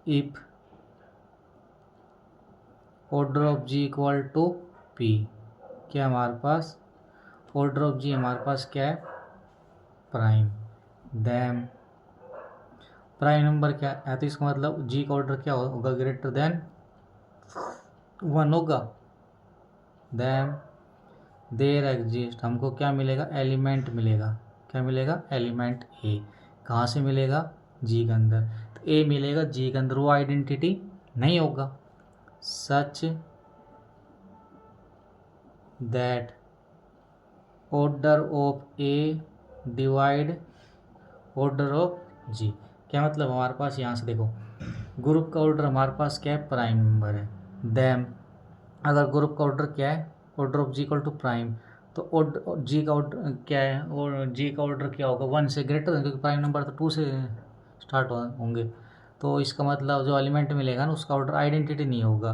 if order of g equal to p, क्या हमारे पास ऑर्डर ऑफ g हमारे पास क्या है, प्राइम, देन प्राइम नंबर क्या है, तो इसका मतलब g का ऑर्डर क्या होगा, ग्रेटर देन 1 होगा। देन देयर एग्जिस्ट, हमको क्या मिलेगा, एलिमेंट मिलेगा। क्या मिलेगा, एलिमेंट a। कहाँ से मिलेगा, g के अंदर। तो a मिलेगा g के अंदर, वो आइडेंटिटी नहीं होगा। सच that order of a divide order of g। क्या मतलब, हमारे पास यहाँ से देखो, ग्रुप का ऑर्डर हमारे पास क्या है, प्राइम नंबर है। देन अगर ग्रुप का ऑर्डर क्या है, order of G equal to prime, तो जी का ऑर्डर क्या है, और जी का ऑर्डर क्या होगा, 1 से ग्रेटर है, क्योंकि प्राइम नंबर तो 2 से स्टार्ट होंगे। तो इसका मतलब जो एलिमेंट मिलेगा ना, उसका ऑर्डर आइडेंटिटी नहीं होगा,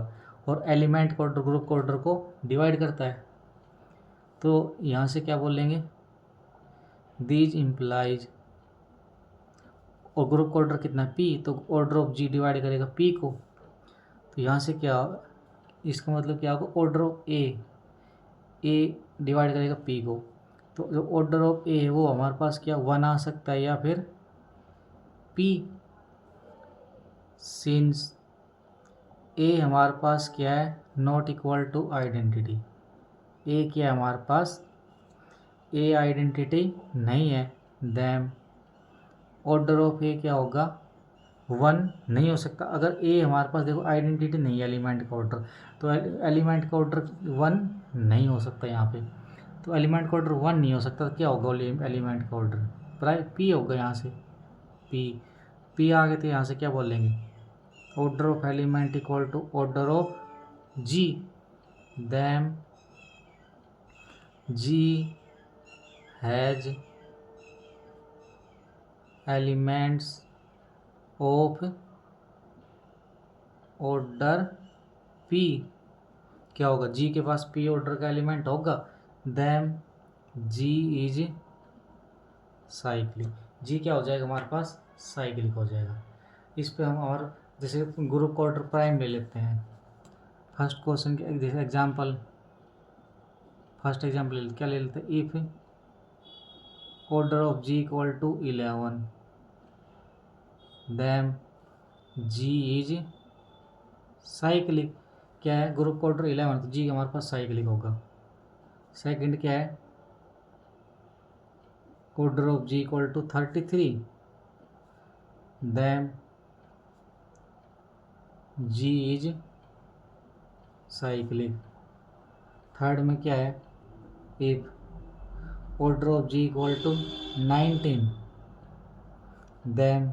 और एलिमेंट का ऑर्डर ग्रुप का ऑर्डर को डिवाइड करता है। तो यहाँ से क्या बोलेंगे, दीज इम्प्लाइज, और ग्रुप का ऑर्डर कितना p, तो ऑर्डर ऑफ g डिवाइड करेगा p को। तो यहाँ से क्या, इसका मतलब क्या होगा, ऑर्डर ऑफ a डिवाइड करेगा p को। तो जो ऑर्डर ऑफ a है वो हमारे पास क्या 1 आ सकता है, या फिर p, सिंस a हमारे पास क्या है, not equal to identity. a क्या है हमारे पास, a आइडेंटिटी नहीं है। देन ऑर्डर ऑफ ए क्या होगा, 1 नहीं हो सकता। अगर ए हमारे पास देखो आइडेंटिटी नहीं है एलिमेंट का ऑर्डर, तो एलिमेंट का ऑर्डर 1 नहीं हो सकता यहाँ पे। तो एलिमेंट का ऑर्डर 1 नहीं हो सकता, तो क्या होगा एलिमेंट का ऑर्डर, प्राइम p होगा। यहाँ से p आ गए, तो यहाँ से क्या बोलेंगे, order of element equal to order of G, then G has elements of order P, क्या होगा, G के पास P ऑर्डर का एलिमेंट होगा, then G is cyclic. G क्या हो जाएगा हमारे पास, साइक्लिक हो जाएगा। इस पे हम और जैसे ग्रुप ऑर्डर प्राइम ले लेते हैं। फर्स्ट क्वेश्चन के जैसे एग्जाम्पल, फर्स्ट एग्जाम्पल क्या ले लेते हैं, if order of G equal to 11 then G is cyclic. क्या है, ग्रुप ऑर्डर 11 तो G हमारे पास साइक्लिक होगा। सेकंड क्या है, order of G equal to 33 then G is cyclic. Third में क्या है, if order of G equal to 19 then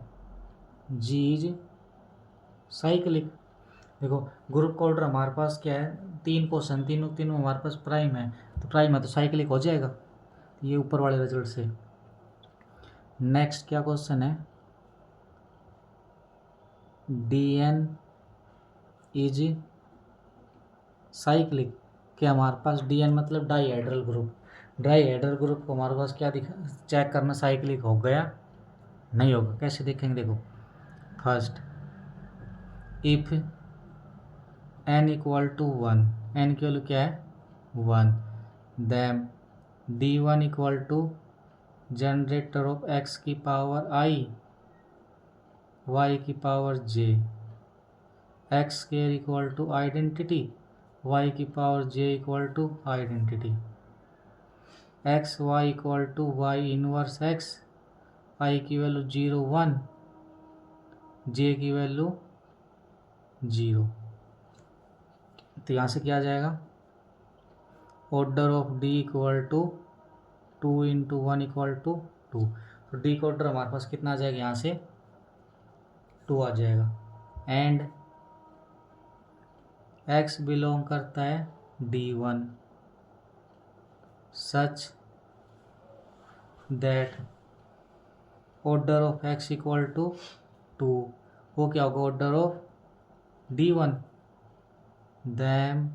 G is cyclic. देखो ग्रुप का ऑर्डर हमारे पास क्या है, 3 क्वेश्चन, तीनों हमारे पास प्राइम है, तो प्राइम है तो साइक्लिक हो जाएगा, ये ऊपर वाले रिजल्ट से। नेक्स्ट क्या क्वेश्चन है, DN इज साइक्लिक। क्या हमारे पास DN मतलब डाईहेड्रल ग्रुप, डाईहेड्रल ग्रुप को हमारे पास क्या दिखा, चेक करना साइक्लिक हो गया नहीं होगा। कैसे देखेंगे, देखो first if n equal to 1, n की वैल्यू क्या है 1, then D1 equal to generator of x की पावर i y की power j, x square equal to identity y की power j equal to identity, x y equal to y inverse x, i की value 0 1, j की value 0। तो यहाँ से क्या आ जाएगा, order of D equal to 2 into 1 equal to 2, तो D का ऑर्डर हमारे पास कितना आ जाएगा, यहाँ से 2 आ जाएगा। एंड x बिलोंग करता है D1 such that order of x equal to 2, वो क्या होगा, order of D1 then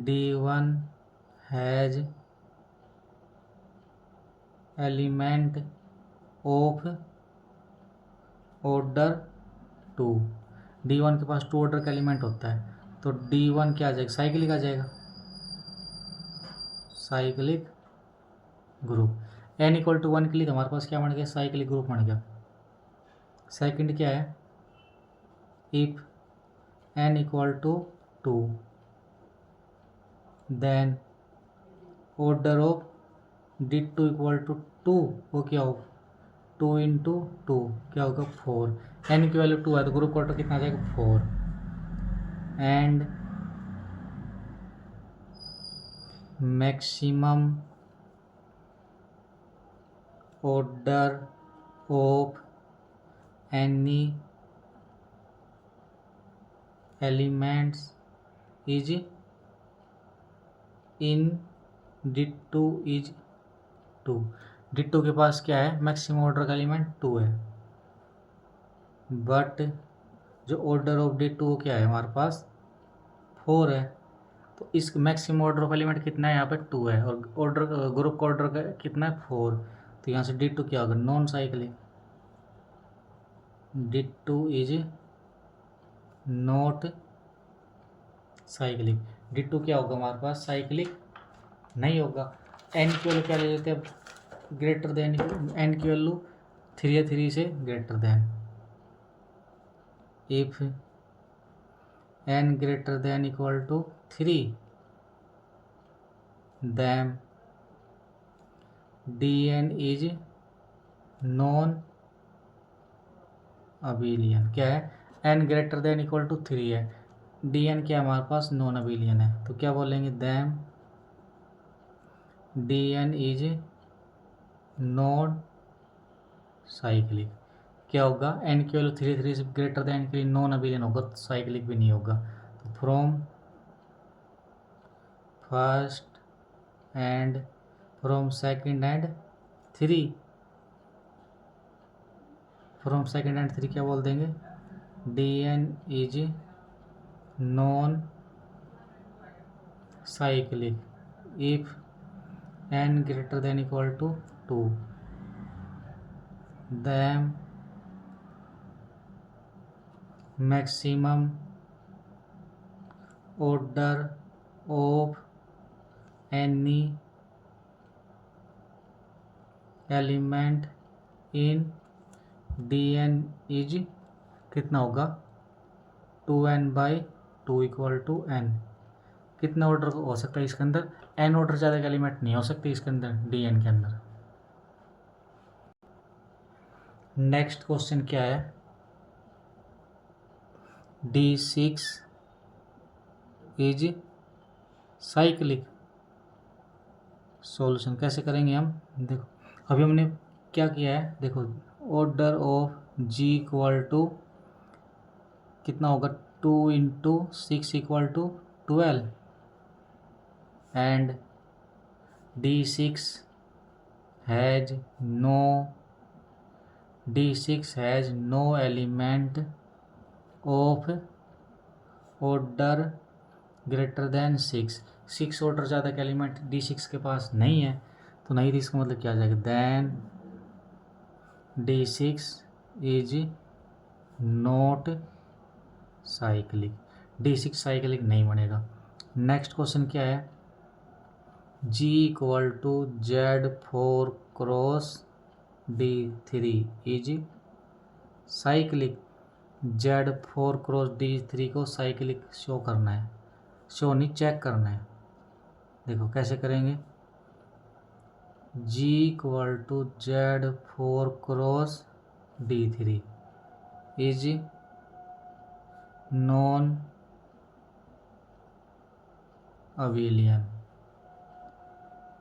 D1 has element of order 2, D1 के पास 2 ऑर्डर का एलिमेंट होता है, तो D1 क्या आ जाएगा, साइक्लिक आ जाएगा, cyclic group. n equal to 1 के लिए तो हमारे पास क्या बन गया, साइक्लिक ग्रुप बन गया। सेकंड क्या है, if n equal to 2 then order of D2 equal to 2, वो क्या होगा 2 इंटू 2 क्या होगा 4, n की वैल्यू 2 है तो ग्रुप ऑर्डर कितना आ जाएगा 4। And maximum order of any elements is in D2 is 2, D2 के पास क्या है, मैक्सिमम ऑर्डर का एलिमेंट 2 है, बट जो ऑर्डर ऑफ D2 क्या है हमारे पास 4 है, तो इस मैक्सिमम ऑर्डर ऑफ एलिमेंट कितना है, यहाँ पे 2 है, और ऑर्डर ग्रुप का ऑर्डर का कितना है 4, तो यहाँ से D2 क्या होगा, non cyclic, D2 is not cyclic. D2 क्या होगा हमारे पास, साइक्लिक नहीं होगा। n की वैल्यू क्या ले लेते हैं, ग्रेटर देन, n की वैल्यू 3 या 3 से greater than, if n greater than equal to 3 then Dn is non abelian. क्या है, n greater than equal to 3 है, Dn क्या हमारे पास नॉन अबिलियन है, तो क्या बोलेंगे, then Dn is non cyclic. क्या होगा, n की वैल्यू 3 से ग्रेटर देन के लिए नॉन अबिलियन होगा, तो साइक्लिक भी नहीं होगा। तो from first and from second and three, from second and three क्या बोल देंगे, dn is non cyclic if n greater than equal to 2, then maximum order of any element in dn is कितना होगा, 2n/2 equal to n। कितना order हो सकता है इसके अंदर, n ऑर्डर ज़्यादा का एलिमेंट नहीं हो सकते इसके अंदर, dn के अंदर। नेक्स्ट क्वेश्चन क्या है, d6 इज साइक्लिक। सॉल्यूशन कैसे करेंगे हम, देखो अभी हमने क्या किया है, देखो order of g equal to कितना होगा, 2 × 6 equal to 12 and d6 has no element of order greater than 6 order ज़्यादा का एलिमेंट d6 के पास नहीं है, तो नहीं, तो इसका मतलब क्या आ जाएगा, then d6 is not cyclic, d6 cyclic नहीं बनेगा। नेक्स्ट क्वेश्चन क्या है, g equal to Z4 cross d3 is cyclic. Z4 cross d3 को साइक्लिक शो करना है, शो नहीं चेक करना है। देखो कैसे करेंगे, g equal to Z4 cross d3 is non abelian,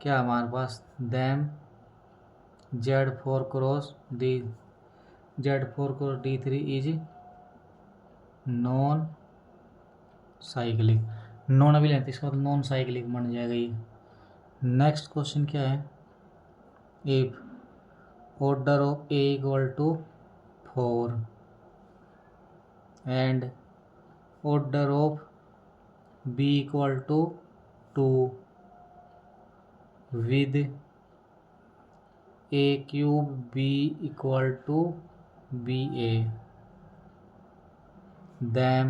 क्या हमारे पास, then Z4 cross d3 is non cyclic, non abelian, इसका मतलब नॉन साइक्लिक बन जाएगा ये। नेक्स्ट क्वेश्चन क्या है, if order of a equal to 4 and order of b equal to 2 with a cube b equal to ba, then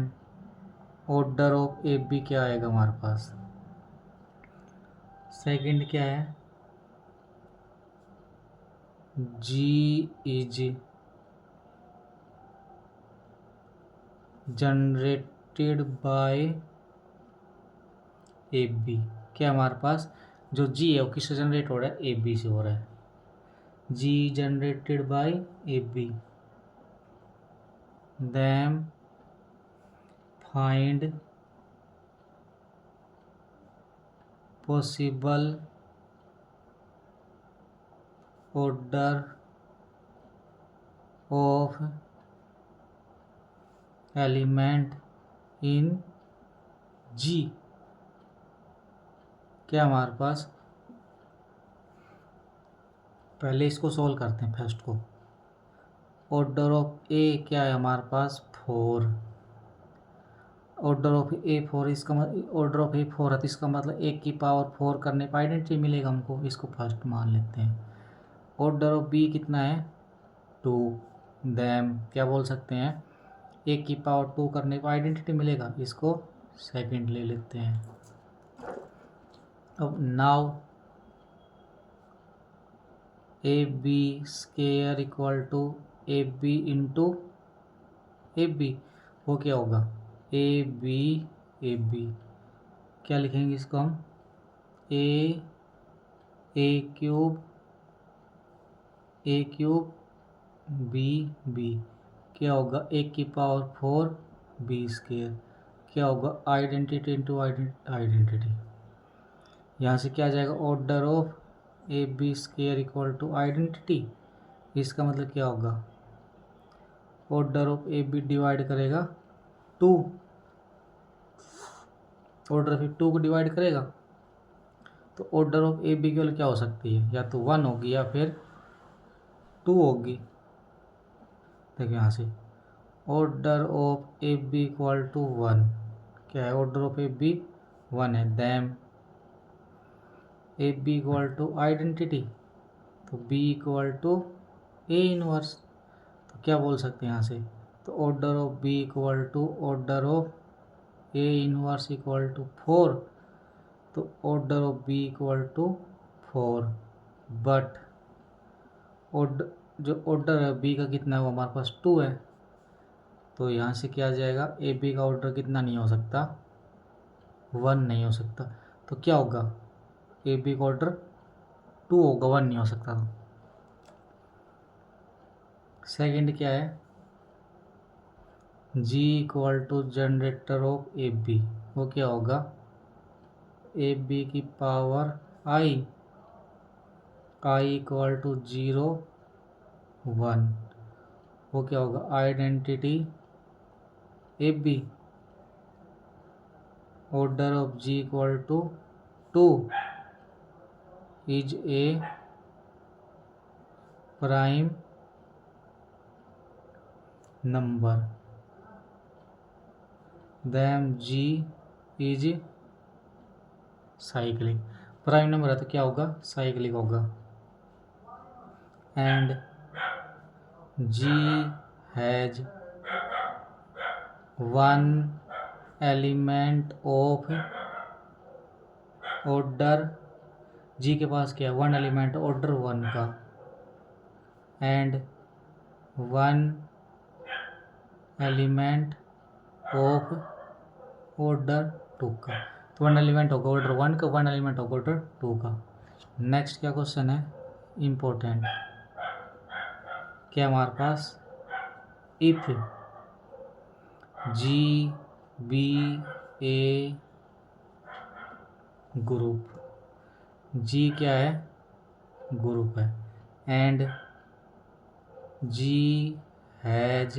order of A B क्या आएगा हमारे पास, सेकंड क्या है, g is generated by A B, क्या हमारे पास जो g है वो किससे जनरेट हो रहा है, ए बी से हो रहा है, g generated by A b, then find possible order of element in G, क्या हमारे पास, पहले इसको सोल्व करते हैं फर्स्ट को, ऑर्डर ऑफ ए क्या है हमारे पास 4, ऑर्डर ऑफ ए 4, इसका मतलब ऑर्डर ऑफ ए 4 है, तो इसका मतलब 1 की पावर 4 करने पर आइडेंटिटी मिलेगा हमको, इसको फर्स्ट मान लेते हैं। ऑर्डर ऑफ बी कितना है 2, देन क्या बोल सकते हैं, 1 की पावर 2 करने पर आइडेंटिटी मिलेगा, इसको सेकंड ले लेते हैं। अब now A B square equal to A B into A B, वो क्या होगा, ए बी क्या लिखेंगे इसको हम, ए क्यूब बी क्या होगा, 1 की पावर 4 बी स्क्वायर, क्या होगा, आइडेंटिटी इंटू आइडेंटिटी, यहाँ से क्या आ जाएगा, order of A B square equal to identity, इसका मतलब क्या होगा, order of A B divide करेगा 2, ऑर्डर ऑफ 2 को डिवाइड करेगा, तो ऑर्डर ऑफ ए बी की वैल्यू क्या हो सकती है, या तो 1 होगी या फिर 2 होगी। देखिए यहाँ से order of A b equal to 1, क्या है, ऑर्डर ऑफ ए बी 1 है। Then a b equal to identity, तो b equal to a inverse, तो क्या बोल सकते हैं यहाँ से, तो order of b equal to order of a inverse equal to 4, तो order of b equal to 4, but order जो ऑर्डर है बी का कितना है वो हमारे पास 2 है, तो यहाँ से क्या आ जाएगा, ए बी का ऑर्डर कितना नहीं हो सकता, 1 नहीं हो सकता, तो क्या होगा, ए बी का ऑर्डर 2 होगा, 1 नहीं हो सकता। सेकंड क्या है, G equal to generator of A B, वो क्या होगा, ए बी की पावर आई इक्वल टू 0 1, वो क्या होगा, identity a b, order of G equal to 2 is a prime number, then G is cyclic, prime number है तो क्या होगा, साइक्लिक होगा। And G has 1 element of order, G के पास क्या है, 1 एलिमेंट ऑर्डर 1 का, एंड 1 एलिमेंट ऑफ ऑर्डर 2 का, तो 1 एलिमेंट होगा ऑर्डर 1 का, 1 एलिमेंट होगा ऑर्डर 2 का। नेक्स्ट क्या क्वेश्चन है, इम्पोर्टेंट, क्या हमारे पास, if G be a group, G क्या है, ग्रुप है, and G has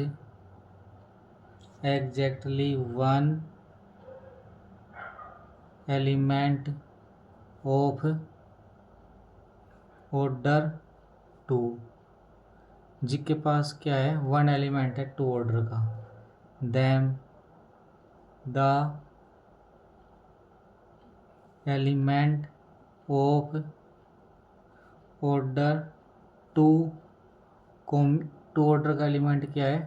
exactly 1 element of order 2, G के पास क्या है, 1 एलिमेंट है 2 ऑर्डर का, them the element of order 2 order का एलिमेंट क्या है,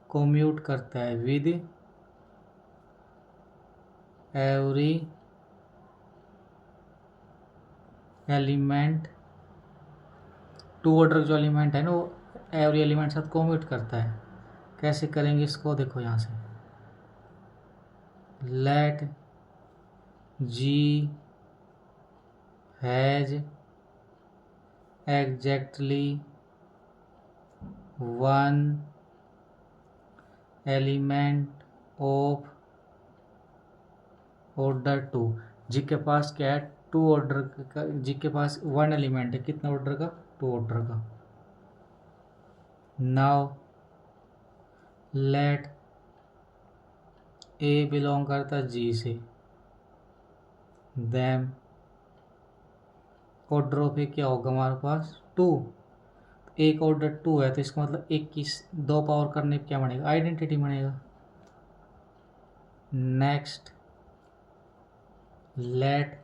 कोम्यूट करता है विद एवरी एलिमेंट, 2 ऑर्डर जो एलिमेंट है ना वो एवरी एलिमेंट साथ कोम्यूट करता है। कैसे करेंगे इसको, देखो यहाँ से, let G has exactly 1 element of order 2, G के पास क्या है, 2 ऑर्डर का, जी के पास 1 एलिमेंट है, कितना ऑर्डर का, 2 ऑर्डर का। नाउ लेट ए बिलोंग करता है जी से, देम ऑर्डर ऑफ ए क्या होगा हमारे पास 2, एक ऑर्डर 2 है तो इसका मतलब 1 की 2 पावर करने पे क्या बनेगा, आइडेंटिटी बनेगा। नेक्स्ट लेट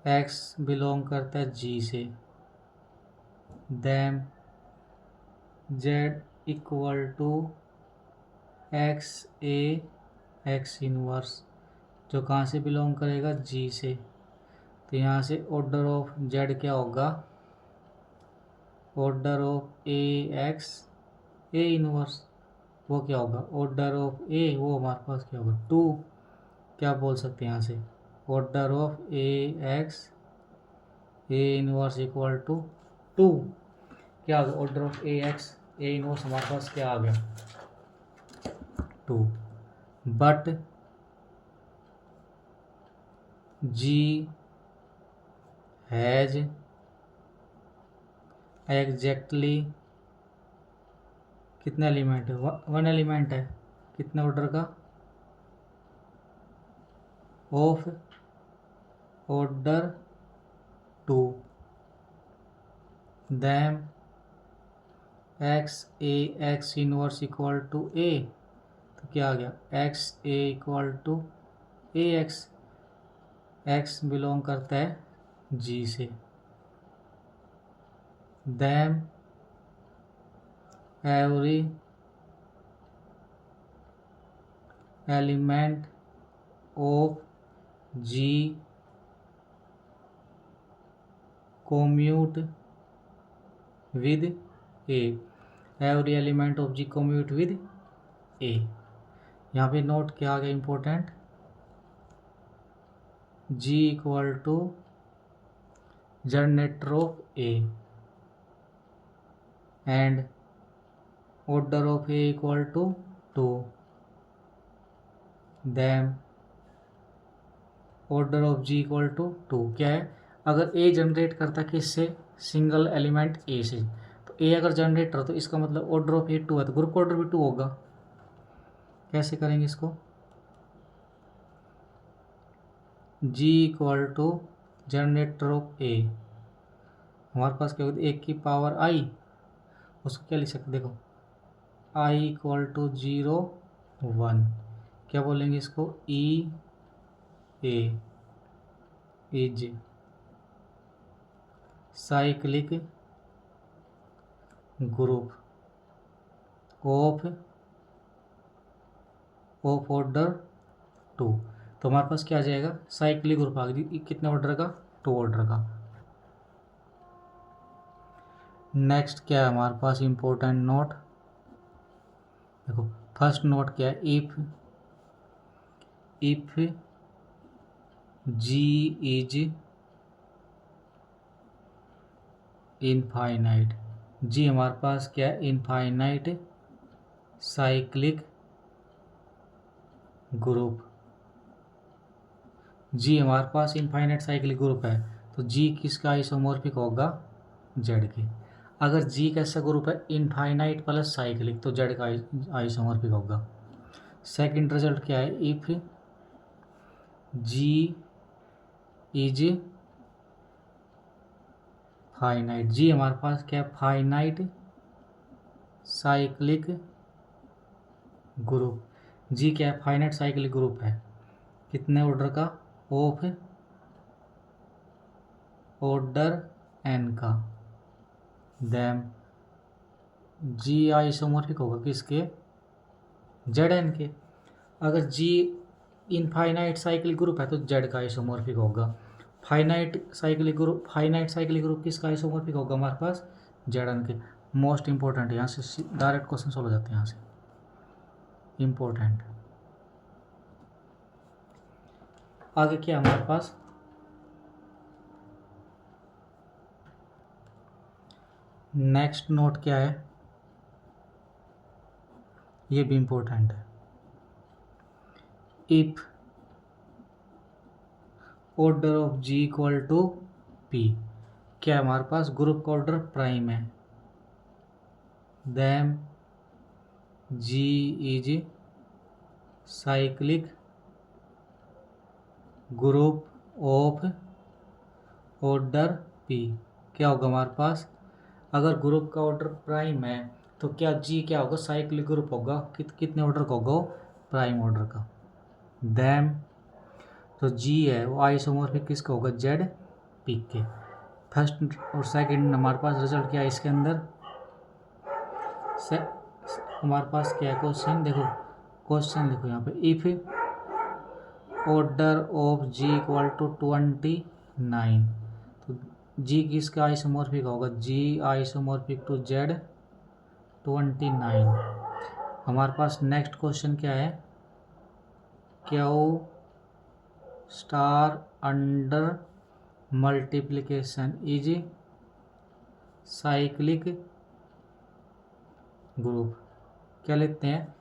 एक्स बिलोंग करता है जी से, then Z equal to X A x inverse, जो कहाँ से बिलोंग करेगा, जी से, तो यहाँ से ऑर्डर ऑफ जेड क्या होगा, order of a x a inverse, वो क्या होगा, ऑर्डर ऑफ ए, वो हमारे पास क्या होगा 2, क्या बोल सकते हैं यहाँ से, order of a x a inverse equal to 2, क्या आ गया, order of a x a inverse हमारे पास क्या आ गया 2, बट जी हैज एग्जैक्टली कितने एलिमेंट है? वन एलिमेंट है। कितने ऑर्डर का? Of order 2, then x A x inverse equal to a, तो क्या आ गया? X a equal to a x, x belong करता है जी से, then every element of G commute with A, every element of G commute with A। यहाँ पे note क्या आ गया important? G equal to generator of A and order of A equal to 2, then order of G equal to 2। क्या है? अगर A generate करता किससे? सिंगल एलिमेंट A से, तो A अगर जनरेटर तो इसका मतलब ऑर्डर ऑफ A 2 है, तो ग्रुप ऑर्डर भी 2 होगा। कैसे करेंगे इसको? G equal to generator of A, हमारे पास क्या होगा? 1 की पावर I, उसको क्या लिख सकते? देखो I इक्वल टू 0 1, क्या बोलेंगे इसको? E A is cyclic group of order 2। तो हमारे पास क्या आ जाएगा? साइक्लिक ग्रुप आ गई। कितने ऑर्डर का? 2 ऑर्डर का। नेक्स्ट क्या है हमारे पास इंपॉर्टेंट नोट? देखो फर्स्ट नोट क्या है? इफ जी इज इनफाइनाइट, जी हमारे पास क्या है? इनफाइनाइट साइक्लिक ग्रुप, जी हमारे पास इनफाइनाइट साइक्लिक ग्रुप है, तो जी किसका आइसोमॉर्फिक होगा? जेड के। अगर जी कैसा ग्रुप है? इनफाइनाइट प्लस साइक्लिक, तो जेड का आइसोमॉर्फिक होगा। सेकंड रिजल्ट क्या है? इफ जी इज फाइनाइट, जी हमारे पास क्या है? फाइनाइट साइक्लिक ग्रुप, जी क्या है? फाइनाइट साइक्लिक ग्रुप है। कितने ऑर्डर का? ऑफ ऑर्डर एन का, देन जी आइसोमॉर्फिक होगा किसके? जेड एन के। अगर जी इनफाइनाइट साइक्लिक ग्रुप है तो जेड का आइसोमॉर्फिक होगा। फाइनाइट साइक्लिक ग्रुप किसका आइसोमॉर्फिक होगा हमारे पास? जेड एन के। मोस्ट इंपॉर्टेंट, यहाँ से डायरेक्ट क्वेश्चन सॉल्व हो जाते हैं यहाँ से, इंपॉर्टेंट। आगे क्या हमारे पास? नेक्स्ट नोट क्या है? ये भी इंपॉर्टेंट है। If order of G equal to P, क्या हमारे पास ग्रुप का ऑर्डर प्राइम है, then G is cyclic group of order P. क्या होगा हमारे पास? अगर ग्रुप का ऑर्डर प्राइम है तो क्या जी क्या होगा? साइक्लिक ग्रुप होगा। कितने ऑर्डर का होगा? प्राइम ऑर्डर का। देन तो जी है वो आइसोमॉर्फिक किसका होगा? जेड पी के। फर्स्ट और सेकंड हमारे पास रिजल्ट क्या है इसके अंदर? हमारे पास क्या है क्वेश्चन? देखो क्वेश्चन देखो यहाँ पे, if order of G equal to 29, तो जी किसका आइसोमॉर्फिक होगा? G isomorphic to Z 29। हमारे पास नेक्स्ट क्वेश्चन क्या है? Q star under multiplication is cyclic group. क्या लिखते हैं?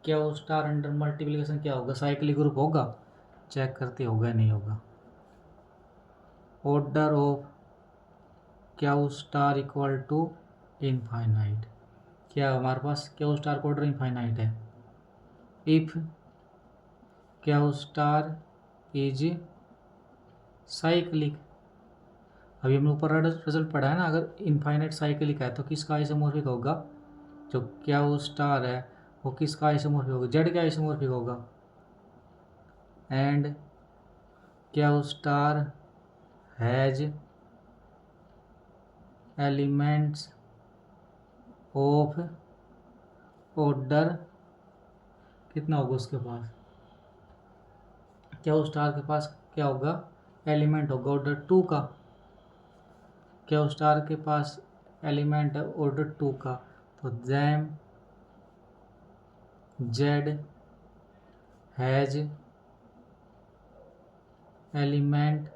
क्यू स्टार अंडर मल्टीप्लिकेशन क्या होगा? साइक्लिक ग्रुप होगा। चेक करते होगा नहीं होगा। Order of Q star equal to infinite, क्या हमारे पास क्यू स्टार का ऑर्डर इनफाइनाइट है। If Q star is cyclic, अभी हमने ऊपर रिजल्ट पढ़ा है ना, अगर इनफाइनाइट साइक्लिक है तो किसका आइसोमॉर्फिक होगा, जो क्यू स्टार है वो किसका आइसोमॉर्फिक होगा, जेड का आइसोमॉर्फिक होगा। And Q star has elements of order कितना होगा उसके पास, क्यू स्टार के पास क्या होगा, एलिमेंट होगा ऑर्डर 2 का। क्यू स्टार के पास एलिमेंट है ऑर्डर 2 का, तो then Z has element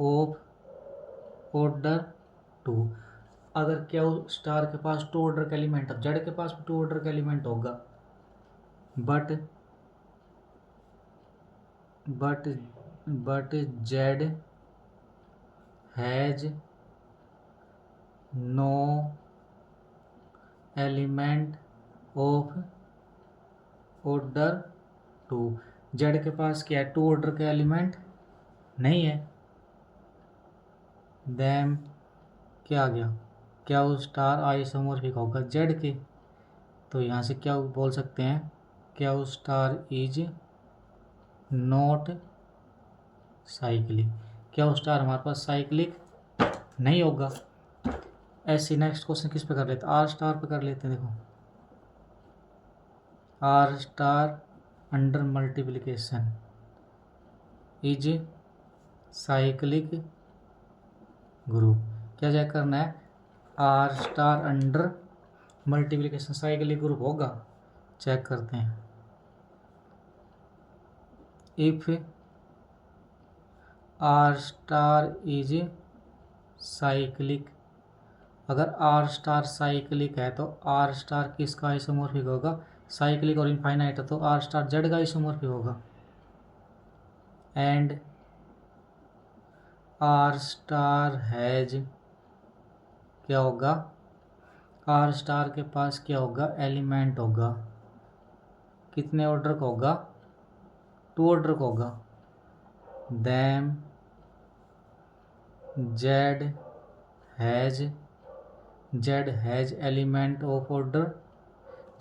of order 2। अगर क्यू स्टार के पास 2 ऑर्डर का एलिमेंट है, जेड के पास भी 2 ऑर्डर का एलिमेंट होगा, but Z has no element of order 2। Z के पास क्या है, 2 ऑर्डर का एलिमेंट नहीं है। देन क्या आ गया, क्यू स्टार आइसोमॉर्फिक होगा जेड के, तो यहाँ से क्या बोल सकते हैं, Q star is not cyclic. Q star हमारे पास साइक्लिक नहीं होगा। ऐसे नेक्स्ट क्वेश्चन किस पे कर लेते हैं, आर स्टार पे कर लेते हैं। देखो R star under multiplication is cyclic group. क्या चेक करना है, R star under multiplication cyclic group होगा, चेक करते हैं। If R star is cyclic, अगर आर स्टार साइक्लिक है तो आर स्टार किसका आइसोमॉर्फिक होगा, साइक्लिक और इनफाइनाइट है तो आर स्टार जेड का आइसोमॉर्फिक होगा। एंड आर स्टार हैज क्या होगा, आर स्टार के पास क्या होगा, एलिमेंट होगा, कितने ऑर्डर का होगा, 2 ऑर्डर का होगा। Them Z has element of order,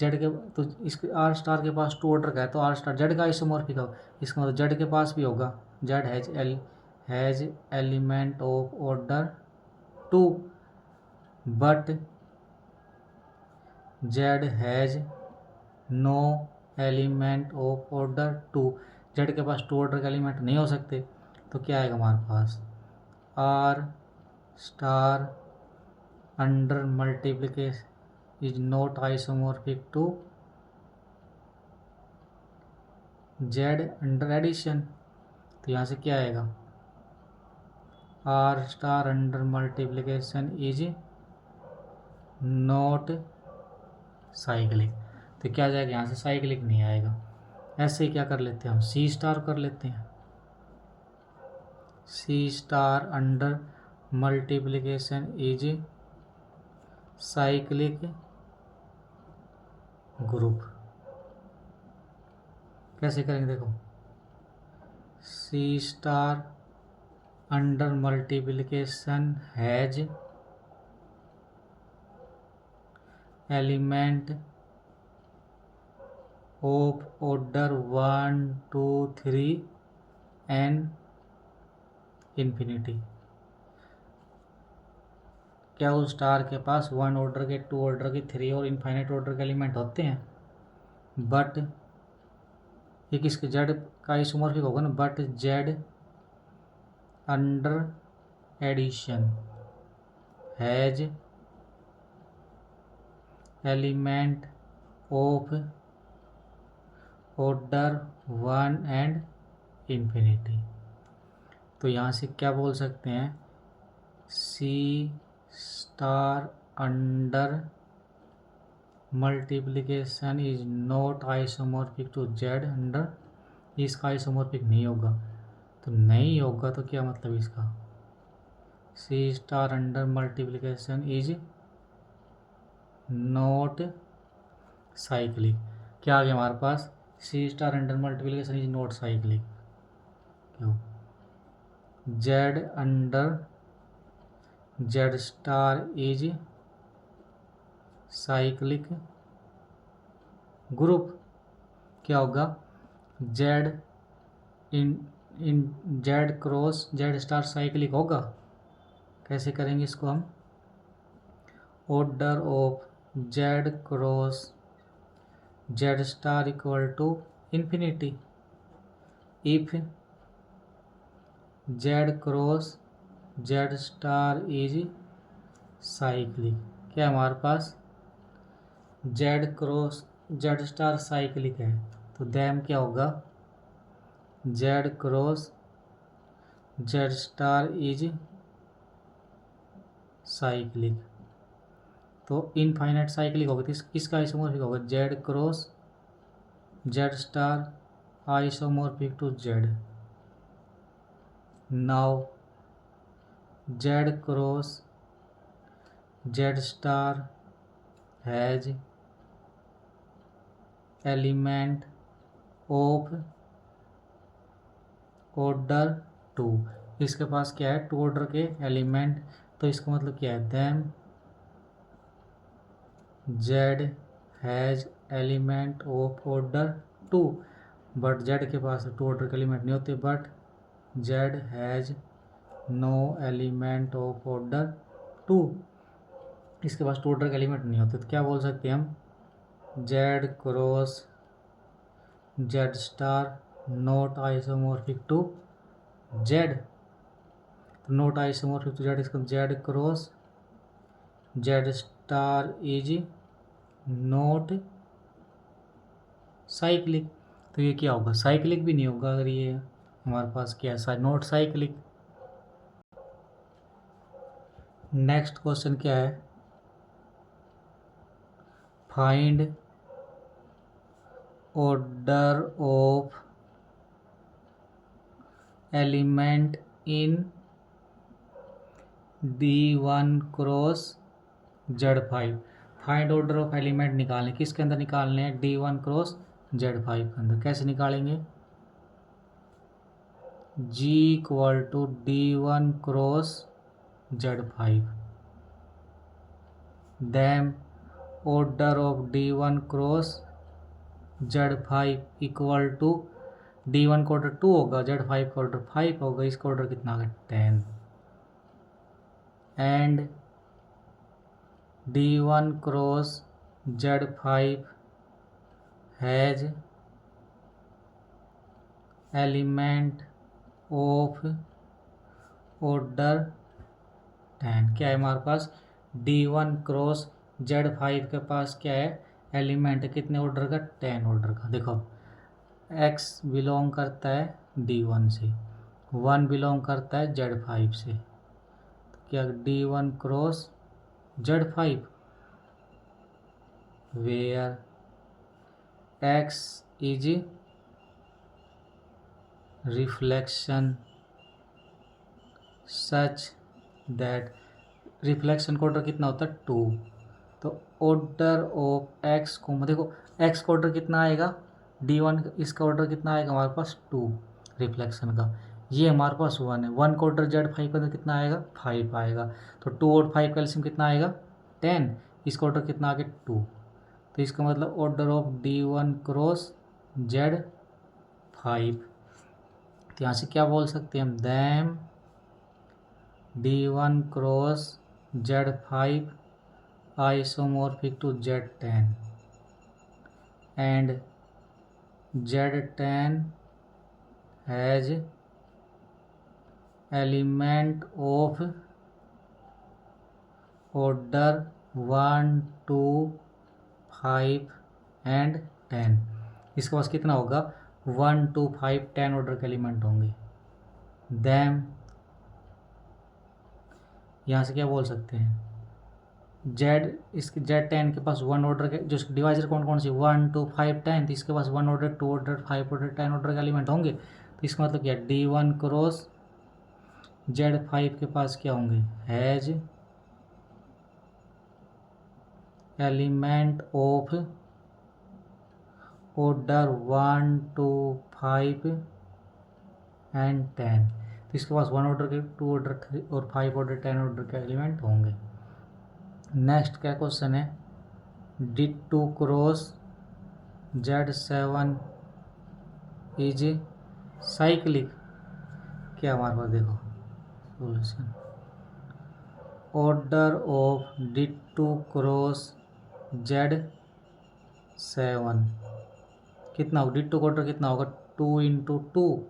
Z के, तो इसके आर स्टार के पास 2 ऑर्डर का है तो आर स्टार जेड का आइसोमॉर्फिक होगा, इसका मतलब जेड के पास भी होगा, Z has element of order 2, but Z has no element of order 2। Z के पास 2 ऑर्डर के एलिमेंट नहीं हो सकते, तो क्या आएगा हमारे पास, R star under multiplication is not isomorphic to Z under addition. तो यहाँ से क्या आएगा, R star under multiplication is not cyclic, तो क्या जाएगा यहाँ से, साइक्लिक नहीं आएगा। ऐसे ही क्या कर लेते हैं हम, सी स्टार कर लेते हैं। C star under multiplication is cyclic group. कैसे करेंगे देखो, C star under multiplication has element of order 1 2 3 and infinity. Q star के पास 1 ऑर्डर के, 2 ऑर्डर के, 3 और इनफाइनाइट ऑर्डर के एलिमेंट होते हैं, बट ये किसके, जेड का आइसोमॉर्फिक होगा ना, but Z under addition has element of order 1 and infinity. तो यहाँ से क्या बोल सकते हैं, C star under multiplication is not isomorphic to Z under, इसका आइसोमॉर्फिक नहीं होगा, तो नहीं होगा तो क्या मतलब इसका, C star under multiplication is not cyclic. क्या आ गया हमारे पास, C star under multiplication is not cyclic. क्यों, Z under Z star is cyclic group. क्या होगा, Z in in Z cross Z star cyclic होगा। कैसे करेंगे इसको हम, order of Z cross Z star equal to infinity if Z cross Z star is cyclic. क्या है हमारे पास, Z cross Z star cyclic है, तो दैम क्या होगा, Z cross Z star is cyclic. तो इनफाइनाइट साइक्लिक होगा, तो इसका आइसोमॉर्फिक होगा Z cross Z star isomorphic to Z. Now Z cross Z star has element of order 2। इसके पास क्या है, 2 ऑर्डर के एलिमेंट, तो इसका मतलब क्या है, then Z has element of order 2। But Z के पास 2 ऑर्डर के एलिमेंट नहीं होते, but Z has no element of order 2। इसके पास 2 ऑर्डर के एलिमेंट नहीं होते, तो क्या बोल सकते हैं हम, Z cross Z star not isomorphic to Z. तो नॉट आइसोमॉर्फिक टू जेड, इसका Z cross Z star is not cyclic. तो ये क्या होगा, साइक्लिक भी नहीं होगा अगर ये हमारे पास क्या है, नॉट साइक्लिक। नेक्स्ट क्वेश्चन क्या है, find order of element in D1 cross Z5। Find order of element निकालने, किसके अंदर निकालने हैं, D1 क्रॉस Z5 के अंदर। कैसे निकालेंगे, G equal to D1 cross Z5, then order of D1 cross Z5 equal to D1 का ऑर्डर 2 होगा, Z5 का ऑर्डर 5 होगा, इसका ऑर्डर कितना होगा 10, and D1 cross Z5 has element of order 10। क्या है हमारे पास, D1 क्रॉस Z5 के पास क्या है, एलिमेंट कितने ऑर्डर का, 10 ऑर्डर का। देखो X बिलोंग करता है D1 से, 1 बिलोंग करता है Z5 से, तो क्या D1 cross Z5 where X is reflection such that, reflection का ऑर्डर कितना होता है 2, तो ऑर्डर ऑफ X को देखो, X का ऑर्डर कितना आएगा D1, इसका ऑर्डर कितना आएगा हमारे पास 2 रिफ्लेक्शन का, ये हमारे पास 1 है, 1 का ऑर्डर Z5 का अंदर कितना आएगा 5 आएगा, तो 2 और 5 का एलसीएम कितना आएगा 10, इसका ऑर्डर कितना आ गया 2, तो इसका मतलब order of D1 cross Z5। तो यहाँ से क्या बोल सकते हैं हम, then D1 cross Z5 isomorphic to Z10 and Z10 has element of order 1 2 5 and 10। इसके पास कितना होगा, 1 2 5 10 ऑर्डर के एलिमेंट होंगे। दैम यहाँ से क्या बोल सकते हैं, जेड इसके Z10 के पास 1 ऑर्डर के, जो डिवाइजर कौन कौन सी 1 2 5 10, तो इसके पास 1 ऑर्डर 2 ऑर्डर 5 ऑर्डर 10 ऑर्डर के एलिमेंट होंगे, तो इसका मतलब क्या, D1 क्रॉस Z5 के पास क्या होंगे, has element of order 1 2 5 and 10। तो इसके पास 1 ऑर्डर के, 2 ऑर्डर, 3 और 5 ऑर्डर, 10 ऑर्डर के एलिमेंट होंगे। नेक्स्ट क्या क्वेश्चन है, D2 cross Z7 is cyclic. क्या हमारे पास देखो solution, order of D2 cross Z7 कितना होगा, D2 का ऑर्डर कितना होगा 2 इंटू 2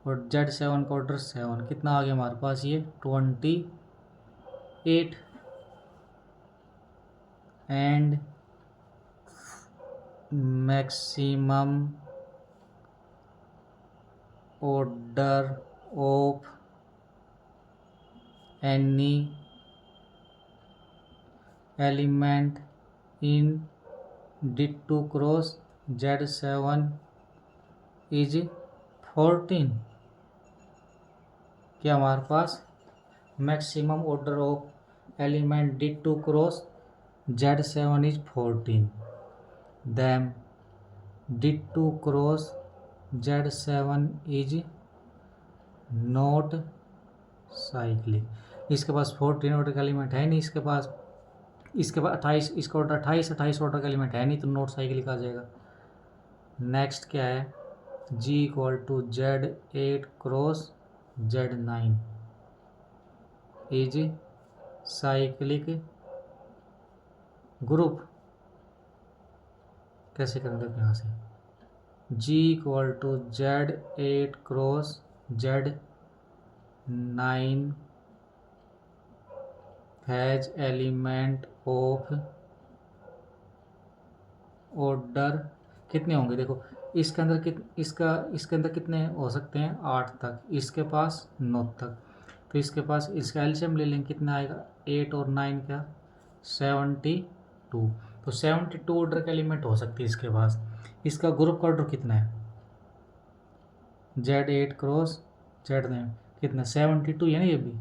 और Z7 का ऑर्डर 7, कितना आ गया हमारे पास ये 28 and maximum order of any element in D2 cross Z7 is 14। क्या हमारे पास maximum order of element D2 cross Z7 is 14, then D2 cross Z7 is not cyclic. इसके पास 14 ऑर्डर का एलिमेंट है नहीं, इसके पास 28, इसका ऑर्डर 28 ऑर्डर का एलिमेंट है नहीं, तो नॉट साइक्लिक आ जाएगा। नेक्स्ट क्या है, G equal to Z8 cross Z9 is cyclic group. कैसे करेंगे यहाँ से, G equal to Z8 cross Z9 has element of order कितने होंगे, देखो इसके अंदर इसके अंदर कितने हो सकते हैं 8 तक, इसके पास 9 तक, तो इसके पास इसका एलसीएम ले लेंगे, कितना आएगा 8 और 9 का 72, तो 72 ऑर्डर का एलिमेंट हो सकती है इसके पास। इसका ग्रुप का ऑर्डर कितना है Z8 क्रॉस Z9 कितना 72 है ना ये भी,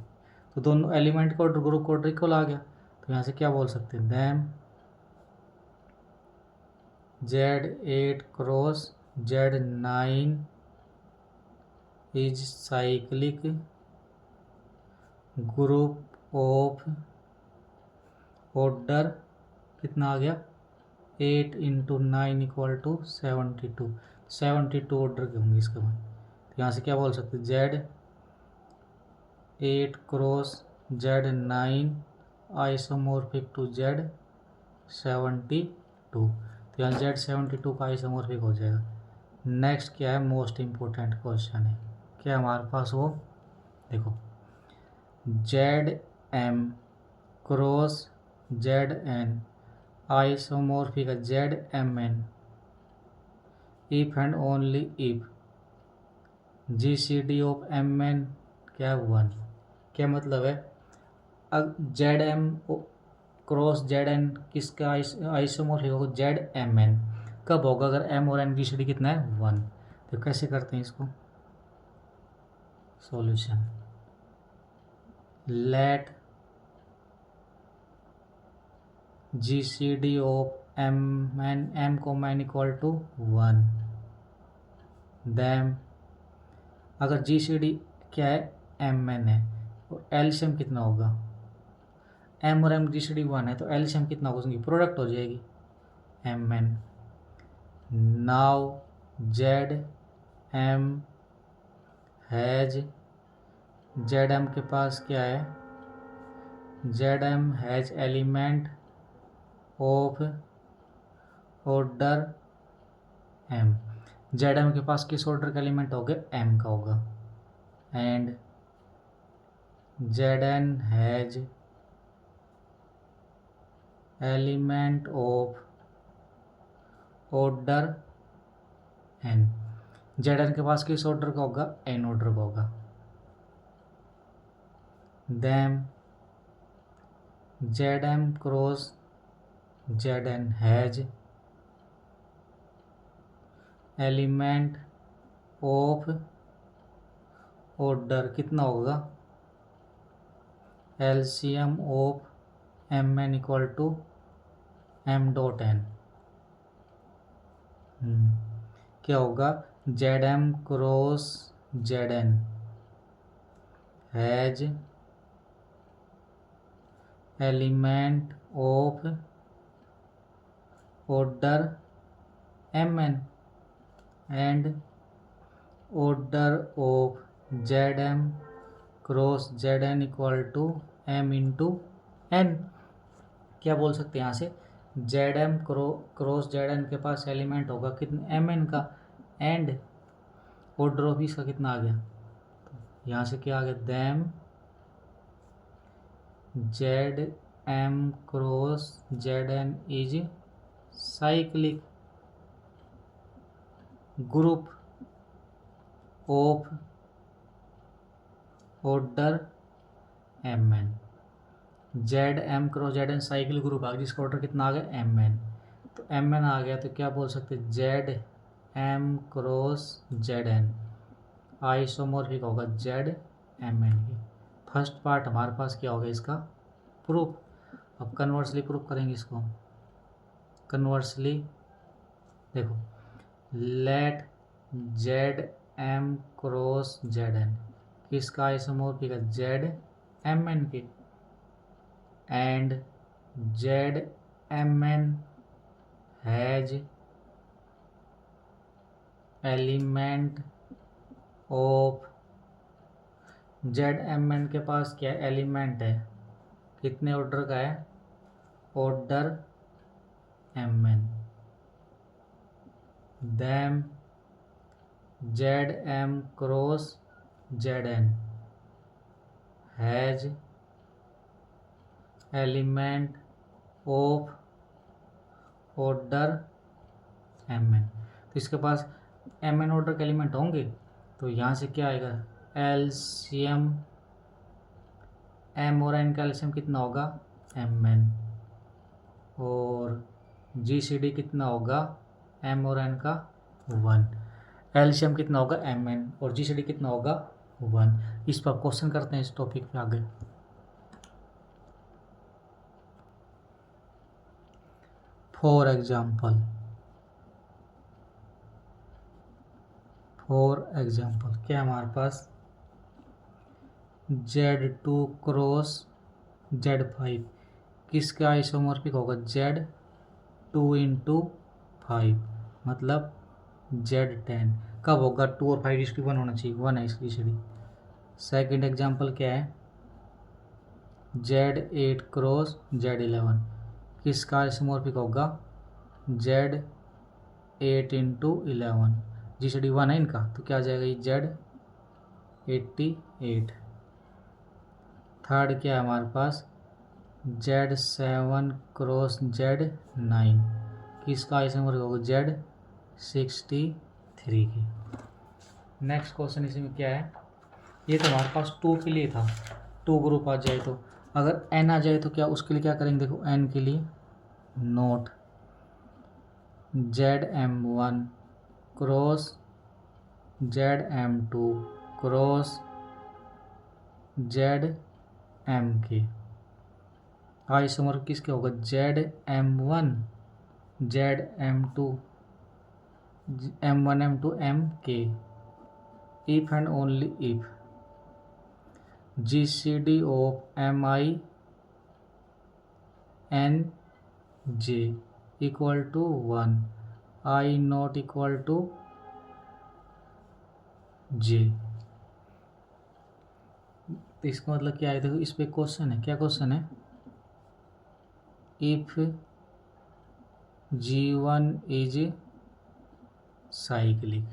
तो दोनों एलिमेंट का ऑर्डर ग्रुप का ऑर्डर इक्वल आ गया। तो यहाँ से क्या बोल सकते हैं, them Z8 cross Z9 is cyclic group of order कितना आ गया 8 इंटू 9 इक्वल टू 72, 72 ऑर्डर के होंगे इसके बाद। तो यहाँ से क्या बोल सकते हैं, Z8 cross Z9 isomorphic to Z72, तो यहाँ Z72 का आइसोमॉर्फिक हो जाएगा। नेक्स्ट क्या है, मोस्ट इम्पोर्टेंट क्वेश्चन है, क्या हमारे पास वो देखो ZM क्रॉस ZN आइसोमॉर्फिक है ZMN if and only if GCD of MN क्या है 1। क्या मतलब है, अब ZM क्रॉस ZN किसका आइसोमॉर्फिक होगा ZMN, कब होगा अगर M और N GCD कितना है 1। तो कैसे करते हैं इसको solution, let GCD of M को M इक्वल टू 1, देन अगर GCD क्या है MN है और एलसीएम कितना होगा, M और M GCD 1 है तो एलसीएम कितना होगा, उसकी प्रोडक्ट हो जाएगी MN। Now ZM has, ZM के पास क्या है, ZM has element of order M, ZM के पास किस ऑर्डर का एलिमेंट होगा M का होगा, and ZN has element of order N, ZN के पास किस ऑर्डर का होगा N ऑर्डर का होगा, then ZM cross ZN has element of order कितना होगा LCM of MN equal to M.N। क्या होगा, Z M cross Z N has element of order M N and order of Z M cross Z N equal to M into N. क्या बोल सकते हैं यहाँ से, Z M cross Z N के पास एलिमेंट होगा कितने, एम एन का, एंड ऑर्डर ऑफ इसका कितना आ गया, तो यहाँ से क्या आ गया, then Z M cross Z n is cyclic group of order M n. Z M cross Z n cycle group आ गया जिसका ऑर्डर कितना आ गया, एम एन। तो एम एन आ गया तो क्या बोल सकते हैं, Z M cross Z n isomorphic होगा जेड एम एन की। फर्स्ट पार्ट हमारे पास क्या होगा इसका, प्रूफ। अब कन्वर्सली प्रूफ करेंगे इसको। कन्वर्सली देखो, let Z M cross Z N किसका आइसोमॉर्फिक है, जेड एम एन के, and Z M N has element of, Z M N के पास क्या एलिमेंट है, कितने ऑर्डर का है, order M N. Then Z M cross Z N has element of order M N. तो इसके पास एम एन ऑर्डर के एलिमेंट होंगे, तो यहाँ से क्या आएगा, एलसीएम एम और एन का एलसीएम कितना होगा, एम एन, और जी सी डी कितना होगा, एम और एन का 1। एलसीएम कितना होगा, एम एन, और जी सी डी कितना होगा, 1। इस पर क्वेश्चन करते हैं इस टॉपिक पे आगे। फॉर एग्जाम्पल क्या हमारे पास, Z2 क्रॉस Z5 किसका आइसोमॉर्फिक होगा, Z2 इंटू 5 मतलब Z10। कब होगा, 2 और 5 इसकी 1 होना चाहिए, 1 है इसकी सीढ़ी। सेकंड एग्जांपल क्या है, Z8 क्रॉस Z11 किसका आइसोमॉर्फिक होगा, Z8 इंटू 11, जी सी डी 1 है इनका, तो क्या आ जाएगा ये Z88। थर्ड क्या है हमारे पास, Z7 क्रॉस Z9 किसका आइसोमॉर्फिक होगा, Z63 की। नेक्स्ट क्वेश्चन इसमें क्या है, ये तो हमारे पास 2 के लिए था, 2 ग्रुप आ जाए तो, अगर n आ जाए तो क्या उसके लिए क्या करेंगे, देखो n के लिए note ZM1 cross ZM2 cross ZMK isomorphic किसके होगा, ZM1 ZM2 M1 M2 MK। if and only if GCD of MI NJ equal to 1, I not equal to J। तो इसका मतलब क्या है, देखो इस पे क्वेश्चन है, क्या क्वेश्चन है, if G1 is cyclic,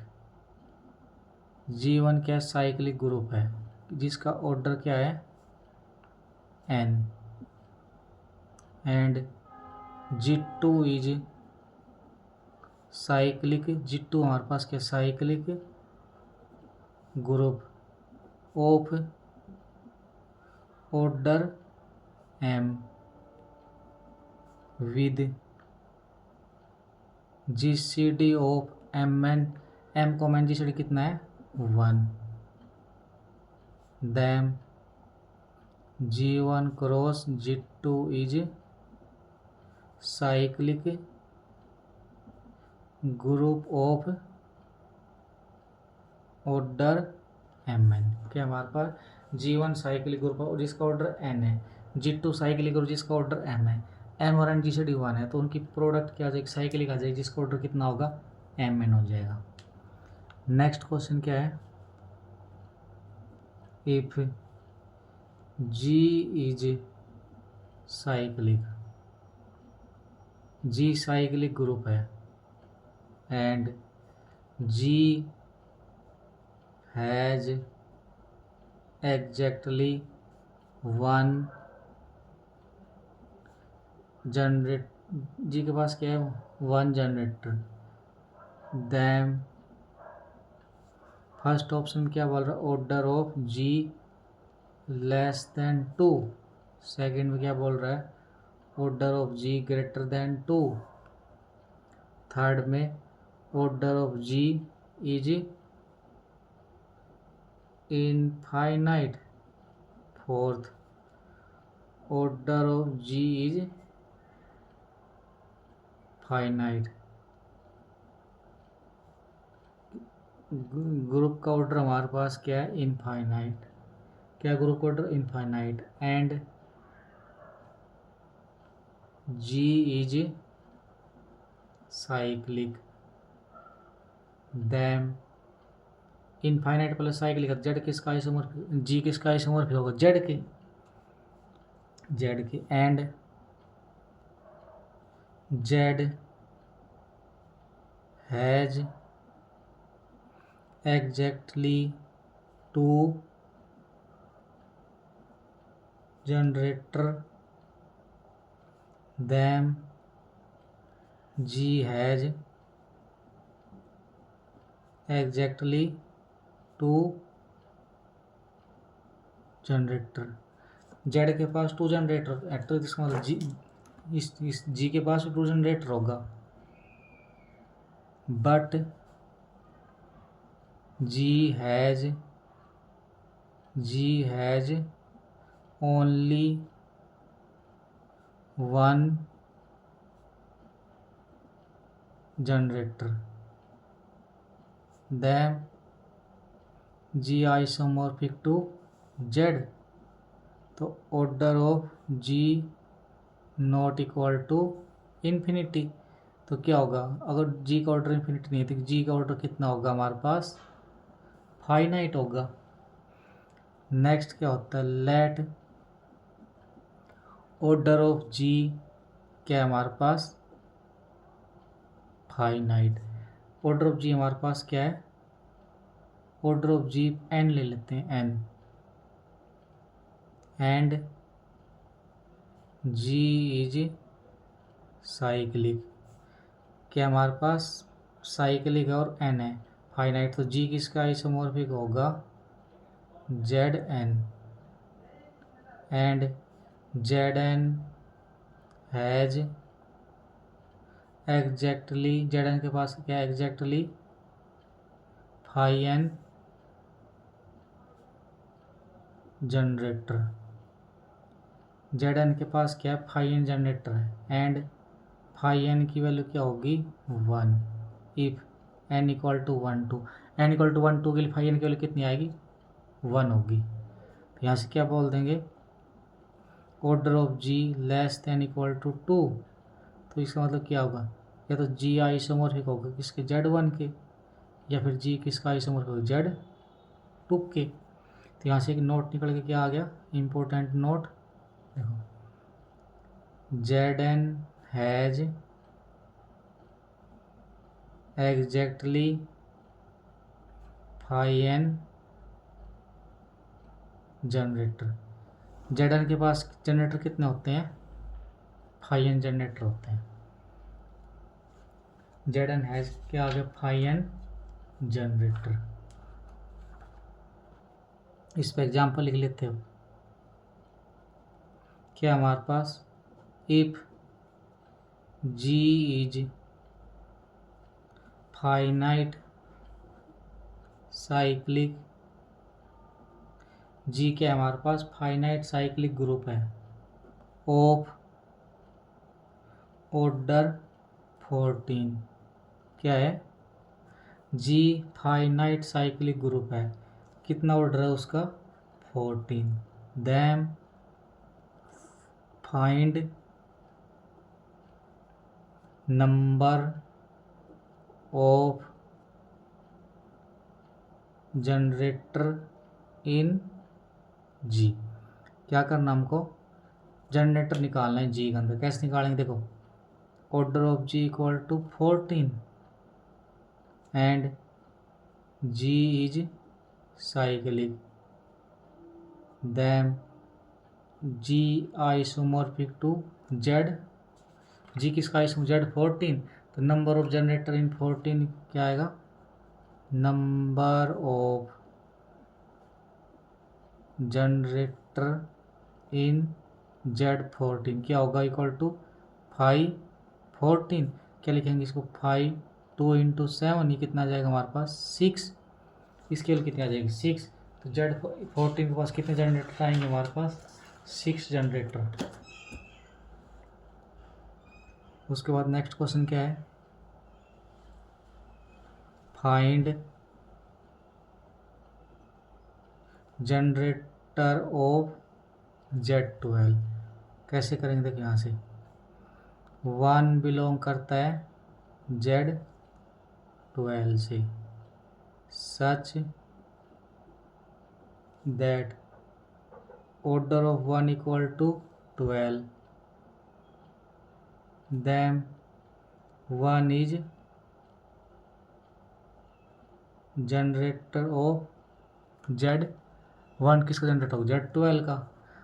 G1 क्या साइक्लिक ग्रुप है जिसका ऑर्डर क्या है, n, and G2 is cyclic, G2 हमारे पास क्या cyclic group of order m with GCD of mn, m को मैन GCD कितना है 1, them G1 cross G2 is cyclic group of order mn। क्या हमारे पास G1 साइक्लिक ग्रुप है जिसका ऑर्डर n है, G2 साइक्लिक ग्रुप जिसका ऑर्डर m है, m और n GCD 1 है, तो उनकी प्रोडक्ट क्या आ जाएगी, साइक्लिक आ जाएगी जिसका ऑर्डर कितना होगा, mn हो जाएगा। नेक्स्ट क्वेश्चन क्या है, if G is cyclic, G cyclic group है and G has exactly one generate, G के पास क्या है, one generator, then first option क्या बोल रहा है, order of G less than 2, second में क्या बोल रहा है, order of G greater than 2, third में order of G is infinite, fourth order of G is finite. Group का ऑर्डर हमारे पास क्या है, इनफाइनाइट। क्या group order, infinite, and G is cyclic, them infinite plus cyclic, Z किसका isomorphic, जी किसका isomorphic होगा, जेड के, and Z has exactly 2 generator, them G has exactly 2 generator, Z के पास 2 जनरेटर एक्टर, इसका मतलब जी, इस जी के पास 2 जनरेटर होगा, but G has only 1 generator, then G isomorphic to Z, तो order of G not equal to infinity, तो क्या होगा, अगर G का ऑर्डर इन्फिनिटी नहीं है तो G का ऑर्डर कितना होगा हमारे पास, फाइनाइट होगा। नेक्स्ट क्या होता है, लेट ऑर्डर ऑफ G क्या है हमारे पास, फाइनाइट, ऑर्डर ऑफ G हमारे पास क्या है, ऑर्डर ऑफ G n ले लेते हैं, n, and G is cyclic, क्या हमारे पास साइक्लिक और n है, फाइनाइट, तो G किसका आइसोमॉर्फिक होगा, Zn, and Zn has exactly, Zn के पास क्या है, exactly phi n generator, Zn के पास क्या है, फाई n जनरेटर है, एंड फाई n की वैल्यू क्या होगी, 1, if n equal to 1 2, n equal to 1 2 के लिए फाई n की वैल्यू कितनी आएगी, 1 होगी, तो यहाँ से क्या बोल देंगे, order of G less than equal to 2, तो इसका मतलब क्या होगा, या तो G आइसोमॉर्फिक होगा किसके, Z1 के, या फिर G किसका आइसोमॉर्फिक होगा, Z2 के। तो यहाँ से एक नोट निकल के क्या आ गया, इम्पोर्टेंट नोट, देखो Zn has exactly phi n generator, Zn के पास जनरेटर कितने होते हैं, फाई n जनरेटर होते हैं, Zn हैज क्या आ गया, फाई n जनरेटर। इस पर एग्जाम्पल लिख लेते हो, क्या हमारे पास, if G is finite cyclic, G क्या है हमारे पास, फाइनाइट साइक्लिक ग्रुप है ऑफ ऑर्डर 14, क्या है, जी फाइनाइट साइक्लिक ग्रुप है, कितना ऑर्डर है उसका 14। Then find number of generator in G. क्या करना हमको, जनरेटर निकालना है जी के अंदर। कैसे निकालेंगे, देखो order of G equal to 14 and G is cyclic, then G isomorphic to Z, G किसका आइसोमॉर्फिक जेड 14, तो नंबर ऑफ जनरेटर इन 14 क्या आएगा, number of generator in Z 14 क्या होगा, इक्वल टू 5 14, क्या लिखेंगे इसको 5 2 इंटू 7, ये कितना आ जाएगा हमारे पास 6, इसके लिए कितनी आ जाएगी 6, तो जेड 14 के पास कितने जनरेटर आएंगे हमारे पास 6 जनरेटर। उसके बाद नेक्स्ट क्वेश्चन क्या है, फाइंड जनरेटर ऑफ Z12। कैसे करेंगे, देखिए यहाँ से 1 बिलोंग करता है Z12 से, such that order of 1 equal to 12, then 1 is generator of Z1, किसका जनरेटर होगा Z12 का।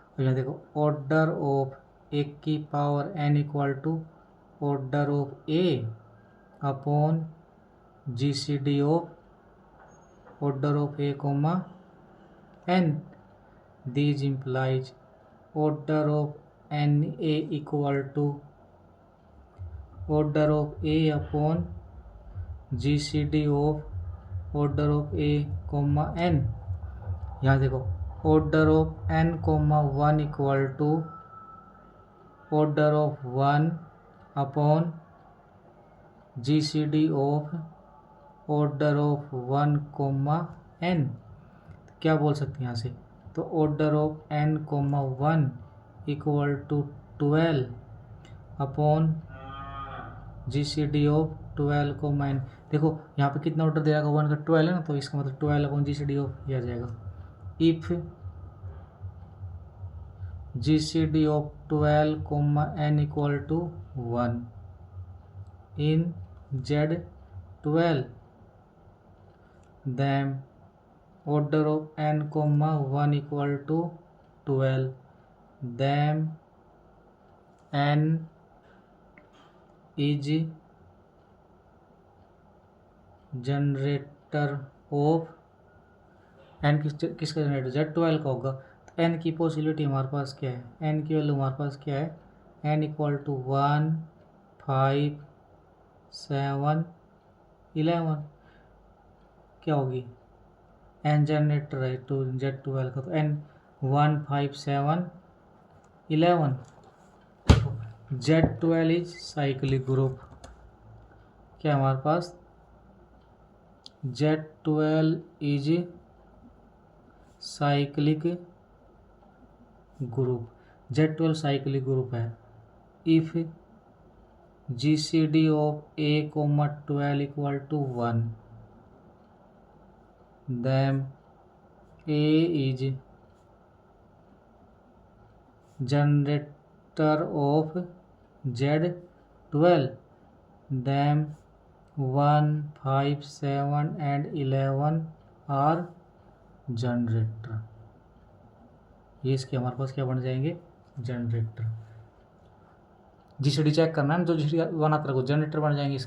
और यहाँ देखो ऑर्डर ऑफ एक की power n equal to order of A upon GCD of order of A comma n, these implies order of NA equal to order of A upon GCD of order of A comma n। यहाँ देखो order of n comma 1 equal to order of 1 upon GCD of order of 1 comma n। क्या बोल सकते हैं यहाँ से, तो order of n comma 1 equal to 12 upon GCD of 12 comma n। देखो यहाँ पे कितना ऑर्डर दे रहा है 1 का 12 है ना, तो इसका मतलब 12 अपॉन GCD ऑफ यह आ जाएगा, if GCD of 12 comma n equal to 1 in Z12, then order of n comma 1 equal to 12, then n is generator off n किसका जनरेटर Z12 का होगा, तो n की पॉसिबिलिटी हमारे पास क्या है, n की वैल्यू हमारे पास क्या है, n इक्वल टू 1 5 7 11 क्या होगी, n जनरेटर है तो Z12 का, तो n 1 5 7 11, Z12 is cyclic group, क्या हमारे पास Z12 is cyclic group, Z12 cyclic group है। If GCD of A comma 12 equal to 1, then A is generator of Z12, then 1 5 7 and 11 are generator, ये इसके हमारे पास क्या बन जाएंगे जनरेटर। GCD चेक करना है, जो GCD बनाते रखो जनरेटर बन जाएंगे इसके।